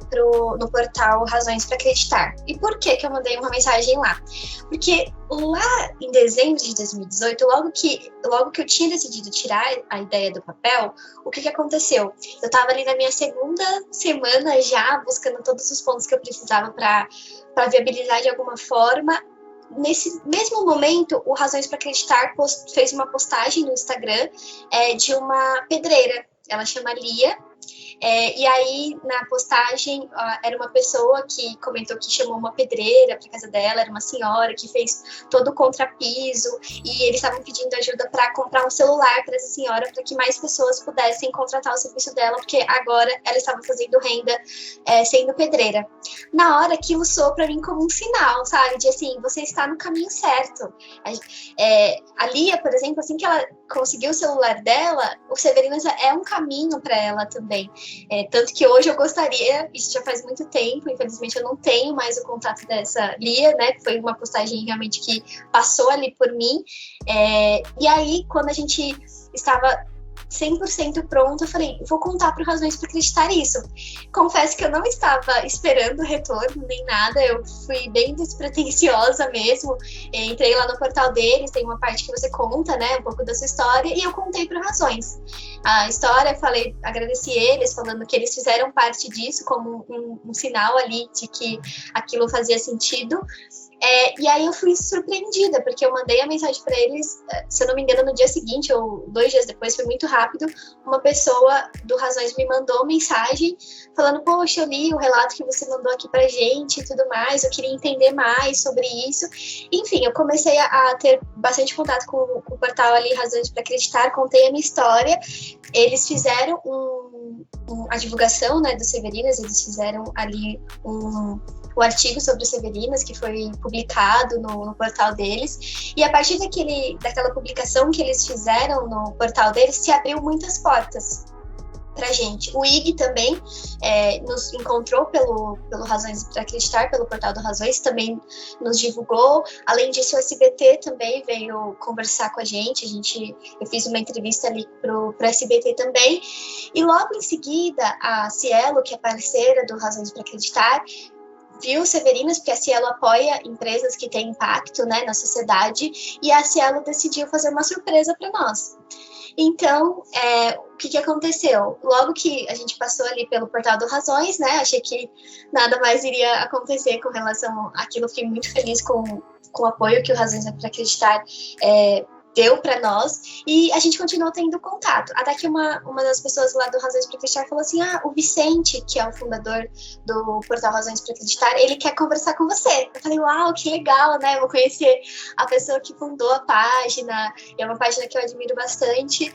no portal Razões para Acreditar. E por que eu mandei uma mensagem lá? Porque lá em dezembro de 2018, logo que eu tinha decidido tirar a ideia do papel, o que aconteceu? Eu estava ali na minha segunda semana já, buscando todos os pontos que eu precisava para viabilizar de alguma forma. Nesse mesmo momento, o Razões para Acreditar fez uma postagem no Instagram de uma pedreira. Ela chama Lia. E aí, na postagem, era uma pessoa que comentou que chamou uma pedreira para casa dela, era uma senhora que fez todo o contrapiso, e eles estavam pedindo ajuda para comprar um celular para essa senhora, para que mais pessoas pudessem contratar o serviço dela, porque agora ela estava fazendo renda sendo pedreira. Na hora, aquilo soou para mim como um sinal, sabe? De assim, você está no caminho certo. A Lia, por exemplo, assim que ela conseguiu o celular dela, o Severinas é um caminho para ela também. Tanto que hoje eu gostaria, isso já faz muito tempo, infelizmente eu não tenho mais o contato dessa Lia, né? Foi uma postagem realmente que passou ali por mim. E aí, quando a gente estava 100% pronto, eu falei, vou contar para Razões para Acreditar isso. Confesso que eu não estava esperando retorno nem nada, eu fui bem despretensiosa mesmo. Entrei lá no portal deles, tem uma parte que você conta, né, um pouco da sua história, e eu contei para Razões. A história, falei, agradeci eles, falando que eles fizeram parte disso como um sinal ali de que aquilo fazia sentido. E aí eu fui surpreendida, porque eu mandei a mensagem para eles, se eu não me engano, no dia seguinte ou 2 dias depois, foi muito rápido. Uma pessoa do Razões me mandou mensagem falando, poxa, eu li o relato que você mandou aqui pra gente e tudo mais, eu queria entender mais sobre isso. Enfim, eu comecei a ter bastante contato com o portal ali, Razões para Acreditar, contei a minha história. Eles fizeram a divulgação, né, do Severinas, eles fizeram ali o artigo sobre o Severinas, que foi publicado no portal deles, e a partir daquela publicação que eles fizeram no portal deles, se abriu muitas portas pra gente. O IG também nos encontrou pelo Razões para Acreditar, pelo portal do Razões, também nos divulgou. Além disso, o SBT também veio conversar com a gente. Eu fiz uma entrevista ali pro SBT também. E logo em seguida, a Cielo, que é parceira do Razões para Acreditar, viu Severinas, porque a Cielo apoia empresas que têm impacto, né, na sociedade, e a Cielo decidiu fazer uma surpresa para nós. Então, o que aconteceu? Logo que a gente passou ali pelo portal do Razões, né, achei que nada mais iria acontecer com relação àquilo, fiquei muito feliz com o apoio que o Razões para Acreditar deu para nós, e a gente continuou tendo contato. Até que uma das pessoas lá do Razões para Acreditar falou assim, o Vicente, que é o fundador do portal Razões para Acreditar, ele quer conversar com você. Eu falei, uau, que legal, né? Eu vou conhecer a pessoa que fundou a página, é uma página que eu admiro bastante.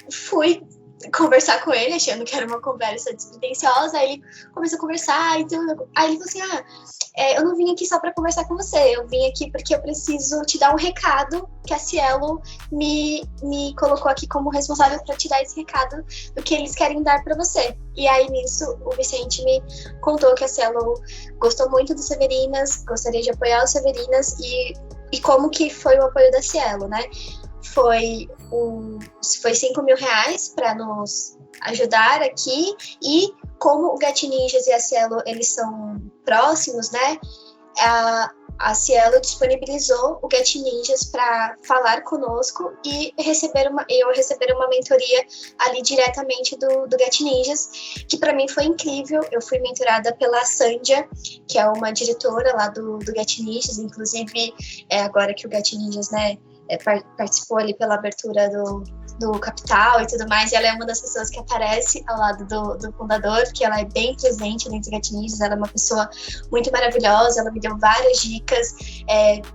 Fui conversar com ele, achando que era uma conversa despretensiosa, aí ele começou a conversar, então, aí ele falou assim, eu não vim aqui só para conversar com você, eu vim aqui porque eu preciso te dar um recado que a Cielo me colocou aqui como responsável para te dar esse recado do que eles querem dar para você. E aí, nisso, o Vicente me contou que a Cielo gostou muito do Severinas, gostaria de apoiar o Severinas, e como que foi o apoio da Cielo, né? Foi R$5.000 para nos ajudar aqui, e como o Get Ninjas e a Cielo, eles são próximos, né, a Cielo disponibilizou o Get Ninjas para falar conosco e eu receber uma mentoria ali diretamente do Get Ninjas, que para mim foi incrível. Eu fui mentorada pela Sândia, que é uma diretora lá do Get Ninjas, inclusive agora que o Get Ninjas, né, participou ali pela abertura do Capital e tudo mais, e ela é uma das pessoas que aparece ao lado do fundador, porque ela é bem presente dentro do Get Ninjas, ela é uma pessoa muito maravilhosa, ela me deu várias dicas,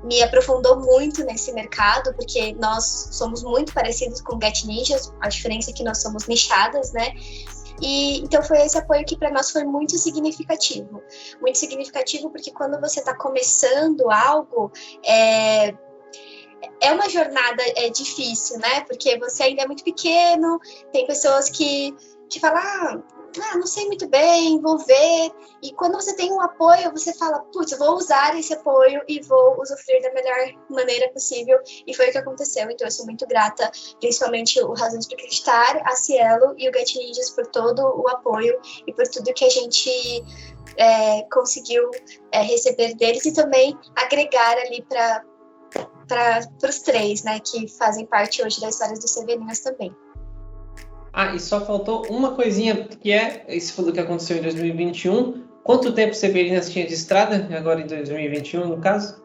me aprofundou muito nesse mercado, porque nós somos muito parecidos com o Get Ninjas, a diferença é que nós somos nichadas, né? E então foi esse apoio que para nós foi muito significativo porque quando você está começando algo, é uma jornada difícil, né? Porque você ainda é muito pequeno, tem pessoas que falam, não sei muito bem, vou ver. E quando você tem um apoio, você fala, putz, eu vou usar esse apoio e vou usufruir da melhor maneira possível. E foi o que aconteceu. Então eu sou muito grata, principalmente o Razões para Acreditar, a Cielo e o Get Ninjas por todo o apoio e por tudo que a gente conseguiu receber deles e também agregar ali para os 3, né, que fazem parte hoje das histórias dos Severinas também. Ah, e só faltou uma coisinha, que isso foi o que aconteceu em 2021. Quanto tempo Severinas tinha de estrada, agora em 2021, no caso?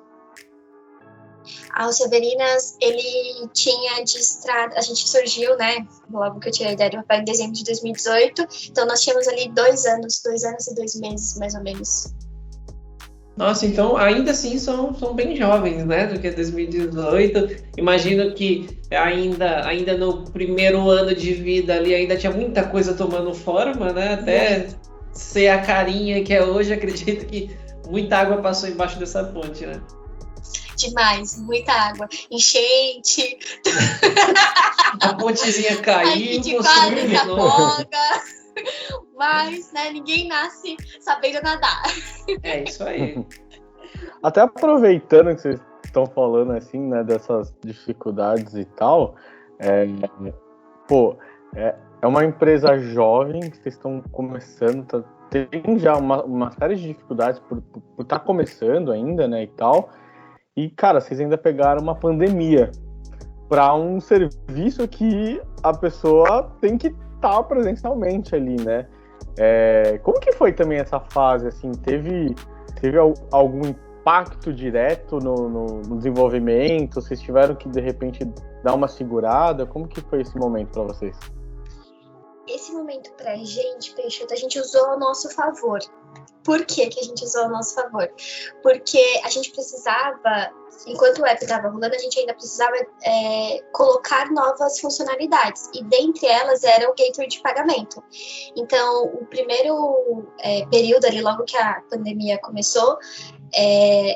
O Severinas, ele tinha de estrada, a gente surgiu, né, logo que eu tirei a ideia do papel, em dezembro de 2018, então nós tínhamos ali 2 anos e 2 meses, mais ou menos. Nossa, então ainda assim são bem jovens, né, do que 2018. Imagino que ainda no primeiro ano de vida ali ainda tinha muita coisa tomando forma, né, até ser a carinha que é hoje. Acredito que muita água passou embaixo dessa ponte, né? Demais, muita água, enchente. A pontezinha caiu, de quase se afoga. Mas, né, ninguém nasce sabendo nadar. É isso aí. Até aproveitando que vocês estão falando assim, né, dessas dificuldades e tal, é uma empresa jovem que vocês estão começando, tem já uma série de dificuldades por estar começando ainda, né, e tal. E, cara, vocês ainda pegaram uma pandemia para um serviço que a pessoa tem que estar presencialmente ali, né? Como que foi também essa fase, assim? Teve algum impacto direto no desenvolvimento? Vocês tiveram que, de repente, dar uma segurada? Como que foi esse momento para vocês? Esse momento pra gente, Peixoto, a gente usou ao nosso favor. Por que a gente usou ao nosso favor? Porque a gente precisava, enquanto o app estava rolando, a gente ainda precisava colocar novas funcionalidades. E dentre elas era o gateway de pagamento. Então, o primeiro período ali, logo que a pandemia começou,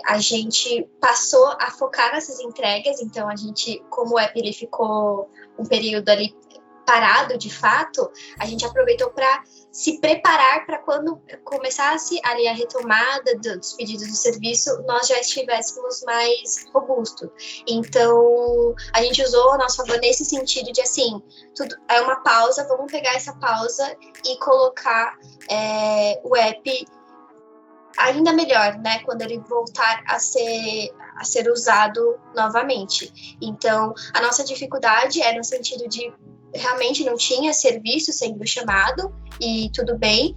a gente passou a focar nessas entregas. Então, a gente, como o app ele ficou um período ali parado de fato, a gente aproveitou para se preparar para quando começasse ali a retomada dos pedidos do serviço, nós já estivéssemos mais robustos. Então, a gente usou a nosso favor nesse sentido de, assim, tudo é uma pausa, vamos pegar essa pausa e colocar o app ainda melhor, né, quando ele voltar a ser usado novamente. Então, a nossa dificuldade é no sentido de realmente não tinha serviço sendo chamado e tudo bem,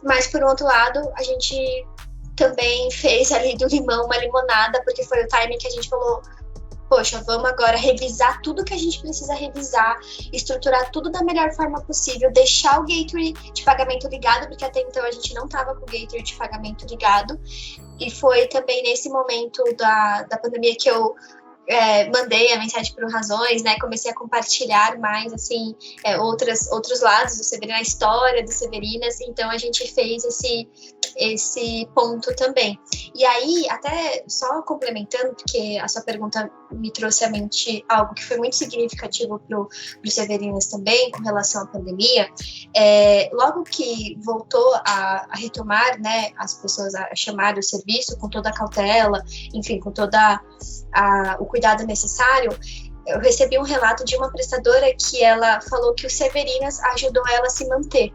mas por outro lado a gente também fez ali do limão uma limonada, porque foi o timing que a gente falou, poxa, vamos agora revisar tudo que a gente precisa revisar, estruturar tudo da melhor forma possível, deixar o gateway de pagamento ligado, porque até então a gente não estava com o gateway de pagamento ligado, e foi também nesse momento da pandemia que eu mandei a mensagem para o Razões, né? Comecei a compartilhar mais, assim, outros lados do Severinas, a história do Severinas. Então, a gente fez esse ponto também. E aí, até só complementando, porque a sua pergunta me trouxe à mente algo que foi muito significativo para o Severinas também, com relação à pandemia. Logo que voltou a retomar, né, as pessoas a chamar o serviço com toda a cautela, enfim, com toda o cuidado necessário, eu recebi um relato de uma prestadora que ela falou que o Severinas ajudou ela a se manter.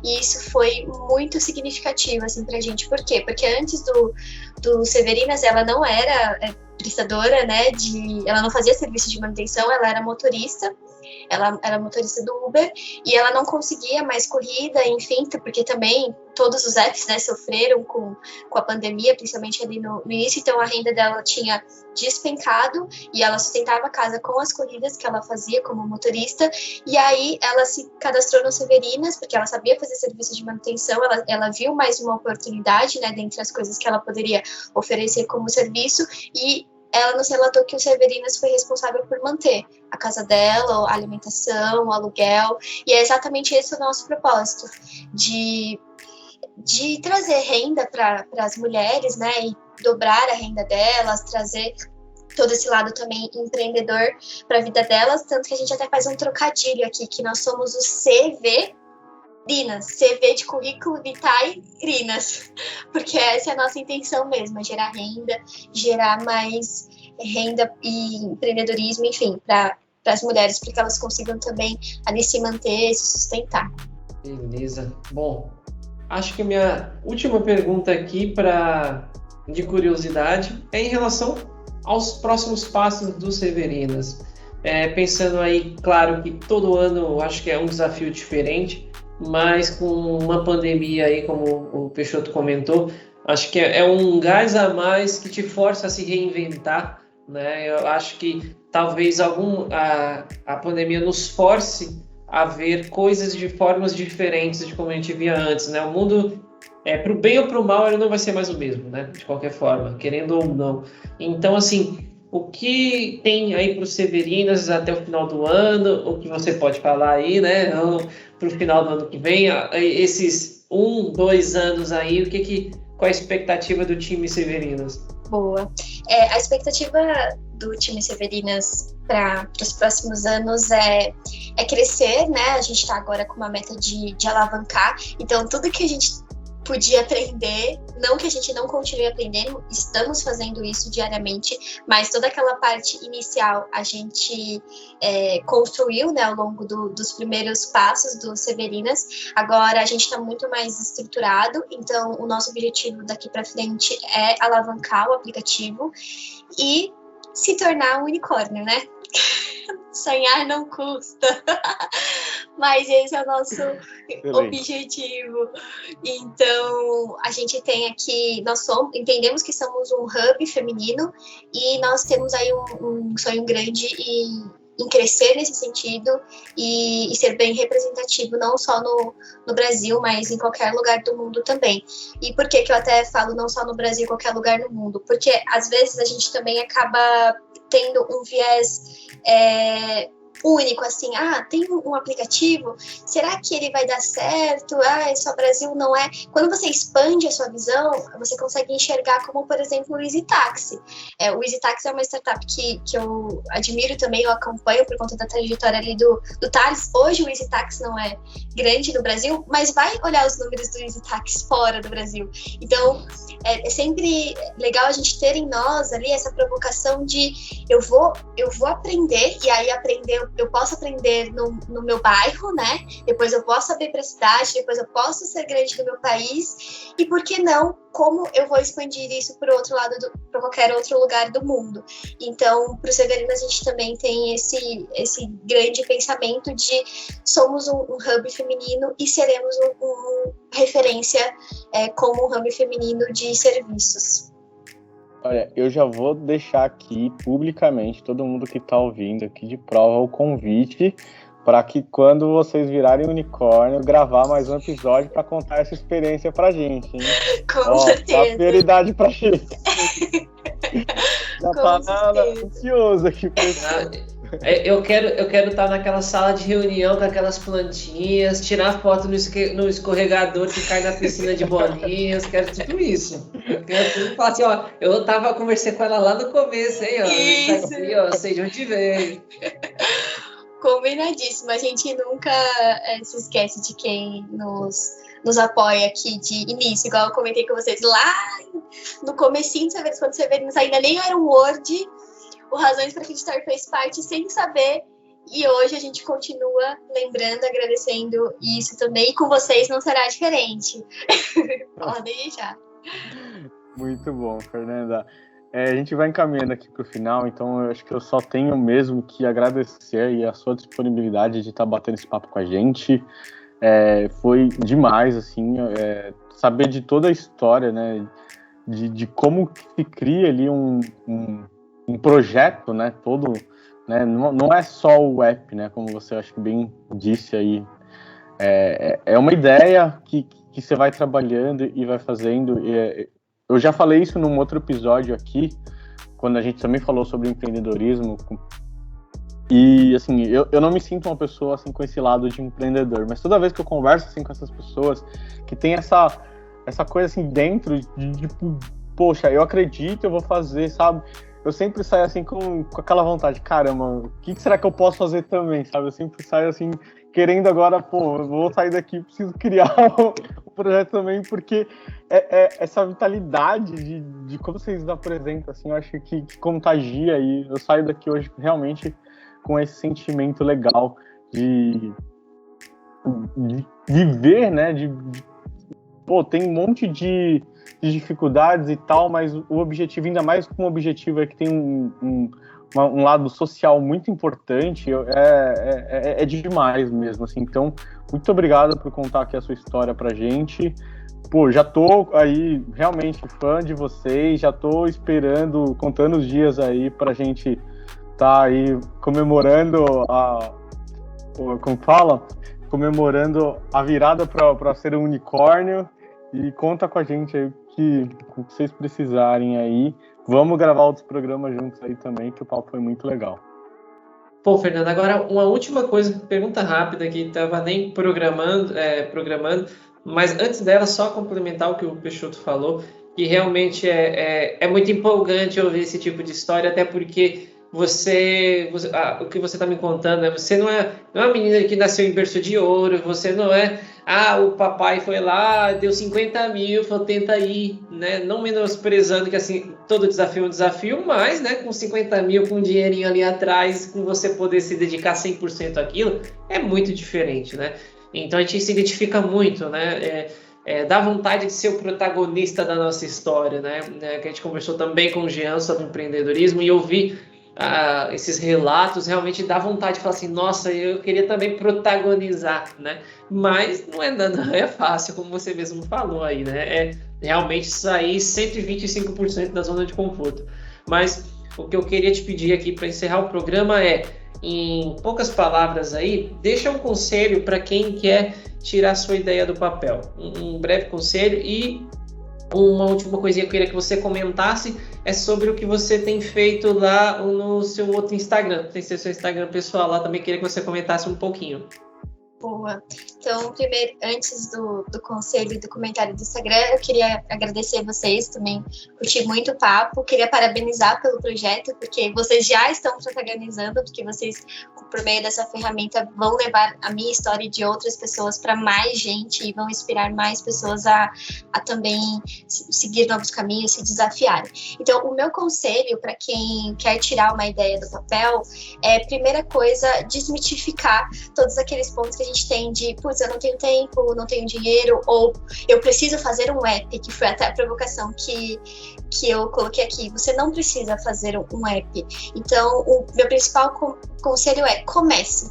E isso foi muito significativo, assim, pra gente. Por quê? Porque antes do Severinas, ela não era prestadora, né, ela não fazia serviço de manutenção, ela era motorista. Ela era motorista do Uber e ela não conseguia mais corrida, enfim, porque também todos os apps, né, sofreram com a pandemia, principalmente ali no início, então a renda dela tinha despencado e ela sustentava a casa com as corridas que ela fazia como motorista, e aí ela se cadastrou no Severinas, porque ela sabia fazer serviço de manutenção, ela viu mais uma oportunidade, né, dentre as coisas que ela poderia oferecer como serviço, e ela nos relatou que o Severinas foi responsável por manter a casa dela, a alimentação, o aluguel, e é exatamente esse o nosso propósito, de trazer renda para as mulheres, né, e dobrar a renda delas, trazer todo esse lado também empreendedor para a vida delas, tanto que a gente até faz um trocadilho aqui, que nós somos o CV de currículo vitae Rinas, porque essa é a nossa intenção mesmo, é gerar renda, gerar mais renda e empreendedorismo, enfim, para as mulheres, para que elas consigam também ali se manter, se sustentar. Beleza. Bom, acho que a minha última pergunta aqui, de curiosidade, é em relação aos próximos passos do Severinas. Pensando aí, claro que todo ano eu acho que é um desafio diferente, mas com uma pandemia aí, como o Peixoto comentou, acho que é um gás a mais que te força a se reinventar, né? Eu acho que talvez a pandemia nos force a ver coisas de formas diferentes de como a gente via antes, né? O mundo, para o bem ou para o mal, ele não vai ser mais o mesmo, né? De qualquer forma, querendo ou não. Então, assim, o que tem aí para os Severinas até o final do ano, o que você pode falar aí, né? Para o final do ano que vem, esses 2 anos aí, qual a expectativa do time Severinas? Boa. A expectativa do time Severinas para os próximos anos é crescer, né? A gente está agora com uma meta de alavancar, então tudo que a gente podia aprender, não que a gente não continue aprendendo, estamos fazendo isso diariamente, mas toda aquela parte inicial a gente construiu, né, ao longo dos primeiros passos do Severinas. Agora a gente está muito mais estruturado, então o nosso objetivo daqui para frente é alavancar o aplicativo e se tornar um unicórnio, né? Sonhar não custa. Mas esse é o nosso objetivo. Então, a gente tem aqui, entendemos que somos um hub feminino e nós temos aí um sonho grande em crescer nesse sentido e ser bem representativo, não só no Brasil, mas em qualquer lugar do mundo também. E por que eu até falo não só no Brasil, em qualquer lugar do mundo? Porque, às vezes, a gente também acaba tendo um viés único, assim, tem um aplicativo, será que ele vai dar certo? É só Brasil, não é? Quando você expande a sua visão, você consegue enxergar como, por exemplo, o EasyTaxi. O EasyTaxi é uma startup que eu admiro também, eu acompanho por conta da trajetória ali do Thales. Hoje o EasyTaxi não é grande no Brasil, mas vai olhar os números do EasyTaxi fora do Brasil. Então, é sempre legal a gente ter em nós ali essa provocação de eu vou aprender, e aí eu posso aprender no meu bairro, né? Depois eu posso abrir para a cidade, depois eu posso ser grande no meu país, e por que não, como eu vou expandir isso para qualquer outro lugar do mundo. Então, para o Severinas a gente também tem esse grande pensamento de somos um hub feminino e seremos uma referência como um hub feminino de serviços. Olha, eu já vou deixar aqui publicamente, todo mundo que está ouvindo aqui de prova, o convite para que quando vocês virarem unicórnio, gravar mais um episódio para contar essa experiência pra gente, hein? Com certeza. Dá prioridade pra gente. Já tá ansioso aqui pra isso. Eu quero estar naquela sala de reunião com aquelas plantinhas, tirar foto no escorregador que cai na piscina de bolinhas, quero tudo isso. Eu quero tudo falar assim, eu conversei com ela lá no começo, hein, Isso. Tá aqui, sei de onde veio. Combinadíssimo, a gente nunca se esquece de quem nos apoia aqui de início, igual eu comentei com vocês lá no comecinho de Severinas, quando Severinas ainda nem era um Word, o Razões para Acreditar fez parte sem saber, e hoje a gente continua lembrando, agradecendo isso também, e com vocês não será diferente. Podem deixar. Muito bom, Fernanda. A gente vai encaminhando aqui para o final, então eu acho que eu só tenho mesmo que agradecer e a sua disponibilidade de estar batendo esse papo com a gente. Foi demais, assim, saber de toda a história, né, de como se cria ali um projeto, né, todo, né, não é só o app, né, como você acho que bem disse aí, é uma ideia que você vai trabalhando e vai fazendo. Eu já falei isso num outro episódio aqui, quando a gente também falou sobre empreendedorismo. E, assim, eu não me sinto uma pessoa, assim, com esse lado de empreendedor. Mas toda vez que eu converso, assim, com essas pessoas que tem essa coisa, assim, dentro de, tipo, poxa, eu acredito, eu vou fazer, sabe? Eu sempre saio, assim, com aquela vontade, caramba, o que será que eu posso fazer também, sabe? Eu sempre saio, assim, querendo agora, eu vou sair daqui, preciso criar um projeto também, porque essa vitalidade de como vocês apresentam, assim, eu acho que contagia, e eu saio daqui hoje realmente com esse sentimento legal de ver, né, tem um monte de dificuldades e tal, mas o objetivo, ainda mais com o objetivo, é que tem um lado social muito importante, é demais mesmo, assim. Então, muito obrigado por contar aqui a sua história pra gente. Já tô aí realmente fã de vocês, já tô esperando, contando os dias aí pra gente tá aí comemorando como fala? Comemorando a virada para ser um unicórnio, e conta com a gente aí o que vocês precisarem aí. Vamos gravar outros programas juntos aí também, que o papo foi muito legal. Pô, Fernando, agora uma última coisa, pergunta rápida que estava nem programando, mas antes dela, só complementar o que o Peixoto falou, que realmente é muito empolgante ouvir esse tipo de história, até porque o que você está me contando, né? Você não é uma menina que nasceu em berço de ouro, você não é, o papai foi lá, deu 50 mil, falou, tenta aí, né? Não menosprezando que assim, todo desafio é um desafio, mas, né, com 50 mil, com um dinheirinho ali atrás, com você poder se dedicar 100% àquilo, é muito diferente, né? Então a gente se identifica muito, né? Dá vontade de ser o protagonista da nossa história, né? Que a gente conversou também com o Jean sobre empreendedorismo, e ouvir esses relatos realmente dá vontade de falar assim, nossa, eu queria também protagonizar, né? Mas não é fácil, como você mesmo falou aí, né? Realmente sair 125% da zona de conforto. Mas o que eu queria te pedir aqui para encerrar o programa em poucas palavras aí, deixa um conselho para quem quer tirar sua ideia do papel. Um breve conselho, e uma última coisinha que eu queria que você comentasse é sobre o que você tem feito lá no seu outro Instagram. Tem seu Instagram pessoal lá, também queria que você comentasse um pouquinho. Boa. Então, primeiro, antes do conselho e do comentário do Instagram, eu queria agradecer vocês também, curti muito o papo, queria parabenizar pelo projeto, porque vocês já estão protagonizando, porque vocês, por meio dessa ferramenta, vão levar a minha história e de outras pessoas para mais gente e vão inspirar mais pessoas a também seguir novos caminhos, se desafiarem. Então, o meu conselho para quem quer tirar uma ideia do papel é, primeira coisa, desmitificar todos aqueles pontos que a gente tem de, putz, eu não tenho tempo, não tenho dinheiro, ou eu preciso fazer um app, que foi até a provocação que eu coloquei aqui. Você não precisa fazer um app. Então, o meu principal conselho é comece.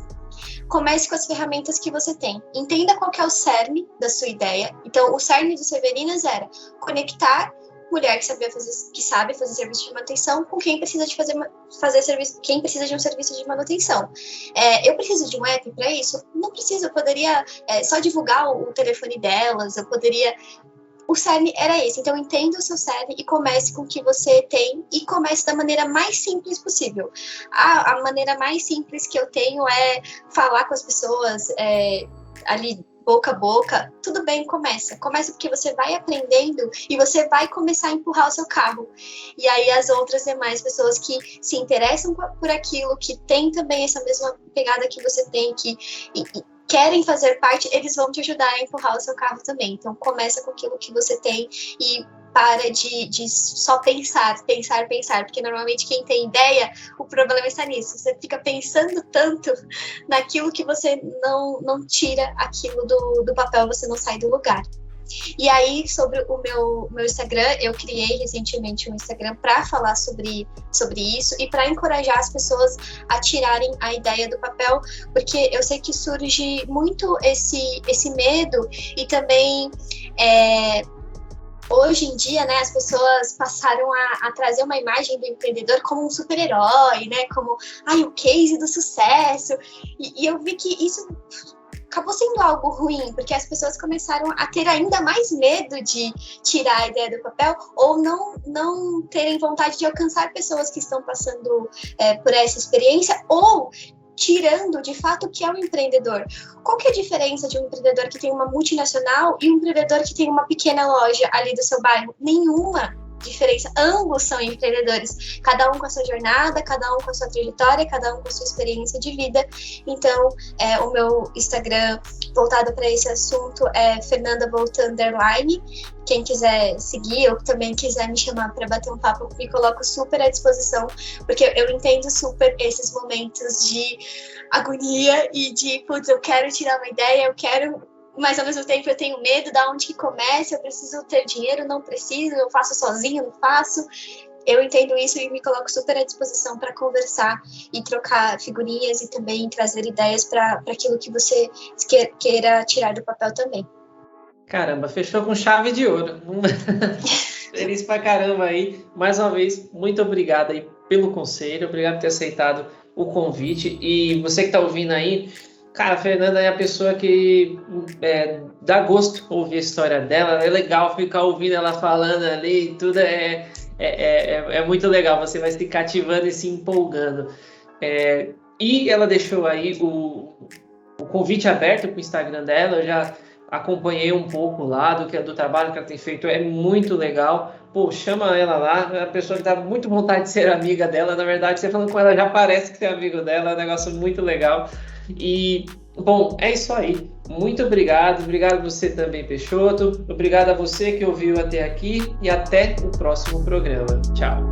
Comece com as ferramentas que você tem. Entenda qual que é o cerne da sua ideia. Então, o cerne do Severinas era conectar mulher que sabe fazer serviço de manutenção com quem precisa de fazer serviço, quem precisa de um serviço de manutenção. Eu preciso de um app para isso? Não preciso, eu poderia só divulgar o telefone delas, eu poderia... O cerne era esse, então entenda o seu cerne e comece com o que você tem e comece da maneira mais simples possível. A maneira mais simples que eu tenho é falar com as pessoas ali boca a boca. Tudo bem, começa porque você vai aprendendo e você vai começar a empurrar o seu carro. E aí as outras demais pessoas que se interessam por aquilo, que tem também essa mesma pegada que você tem, que querem fazer parte, eles vão te ajudar a empurrar o seu carro também. Então, começa com aquilo que você tem e para de só pensar, porque normalmente quem tem ideia, o problema está nisso. Você fica pensando tanto naquilo que você não tira aquilo do papel, você não sai do lugar. E aí, sobre o meu Instagram, eu criei recentemente um Instagram para falar sobre isso e para encorajar as pessoas a tirarem a ideia do papel, porque eu sei que surge muito esse medo e também... Hoje em dia, né, as pessoas passaram a trazer uma imagem do empreendedor como um super-herói, né, como o case do sucesso, e eu vi que isso acabou sendo algo ruim, porque as pessoas começaram a ter ainda mais medo de tirar a ideia do papel ou não terem vontade de alcançar pessoas que estão passando por essa experiência ou tirando de fato o que é um empreendedor. Qual que é a diferença de um empreendedor que tem uma multinacional e um empreendedor que tem uma pequena loja ali do seu bairro? Nenhuma diferença. Ambos são empreendedores, cada um com a sua jornada, cada um com a sua trajetória, cada um com a sua experiência de vida. Então, o meu Instagram voltado para esse assunto é FernandaVolta_. Quem quiser seguir ou também quiser me chamar para bater um papo, me coloco super à disposição, porque eu entendo super esses momentos de agonia e de, putz, eu quero tirar uma ideia, eu quero mas ao mesmo tempo eu tenho medo da onde que começa, eu preciso ter dinheiro, não preciso, eu faço sozinho, não faço. Eu entendo isso e me coloco super à disposição para conversar e trocar figurinhas e também trazer ideias para aquilo que você queira tirar do papel também. Caramba, fechou com chave de ouro. Feliz pra caramba aí. Mais uma vez, muito obrigado aí pelo conselho, obrigado por ter aceitado o convite. E você que está ouvindo aí, cara, a Fernanda é a pessoa que dá gosto ouvir a história dela. É legal ficar ouvindo ela falando ali, tudo é muito legal. Você vai se cativando e se empolgando. E ela deixou aí o convite aberto para o Instagram dela. Eu já acompanhei um pouco lá do trabalho que ela tem feito, é muito legal. Pô, chama ela lá, é uma pessoa que dá muito vontade de ser amiga dela. Na verdade, você falando com ela já parece que você é amigo dela, é um negócio muito legal. E, bom, é isso aí. Muito obrigado você também, Peixoto. Obrigado a você que ouviu até aqui e até o próximo programa. Tchau.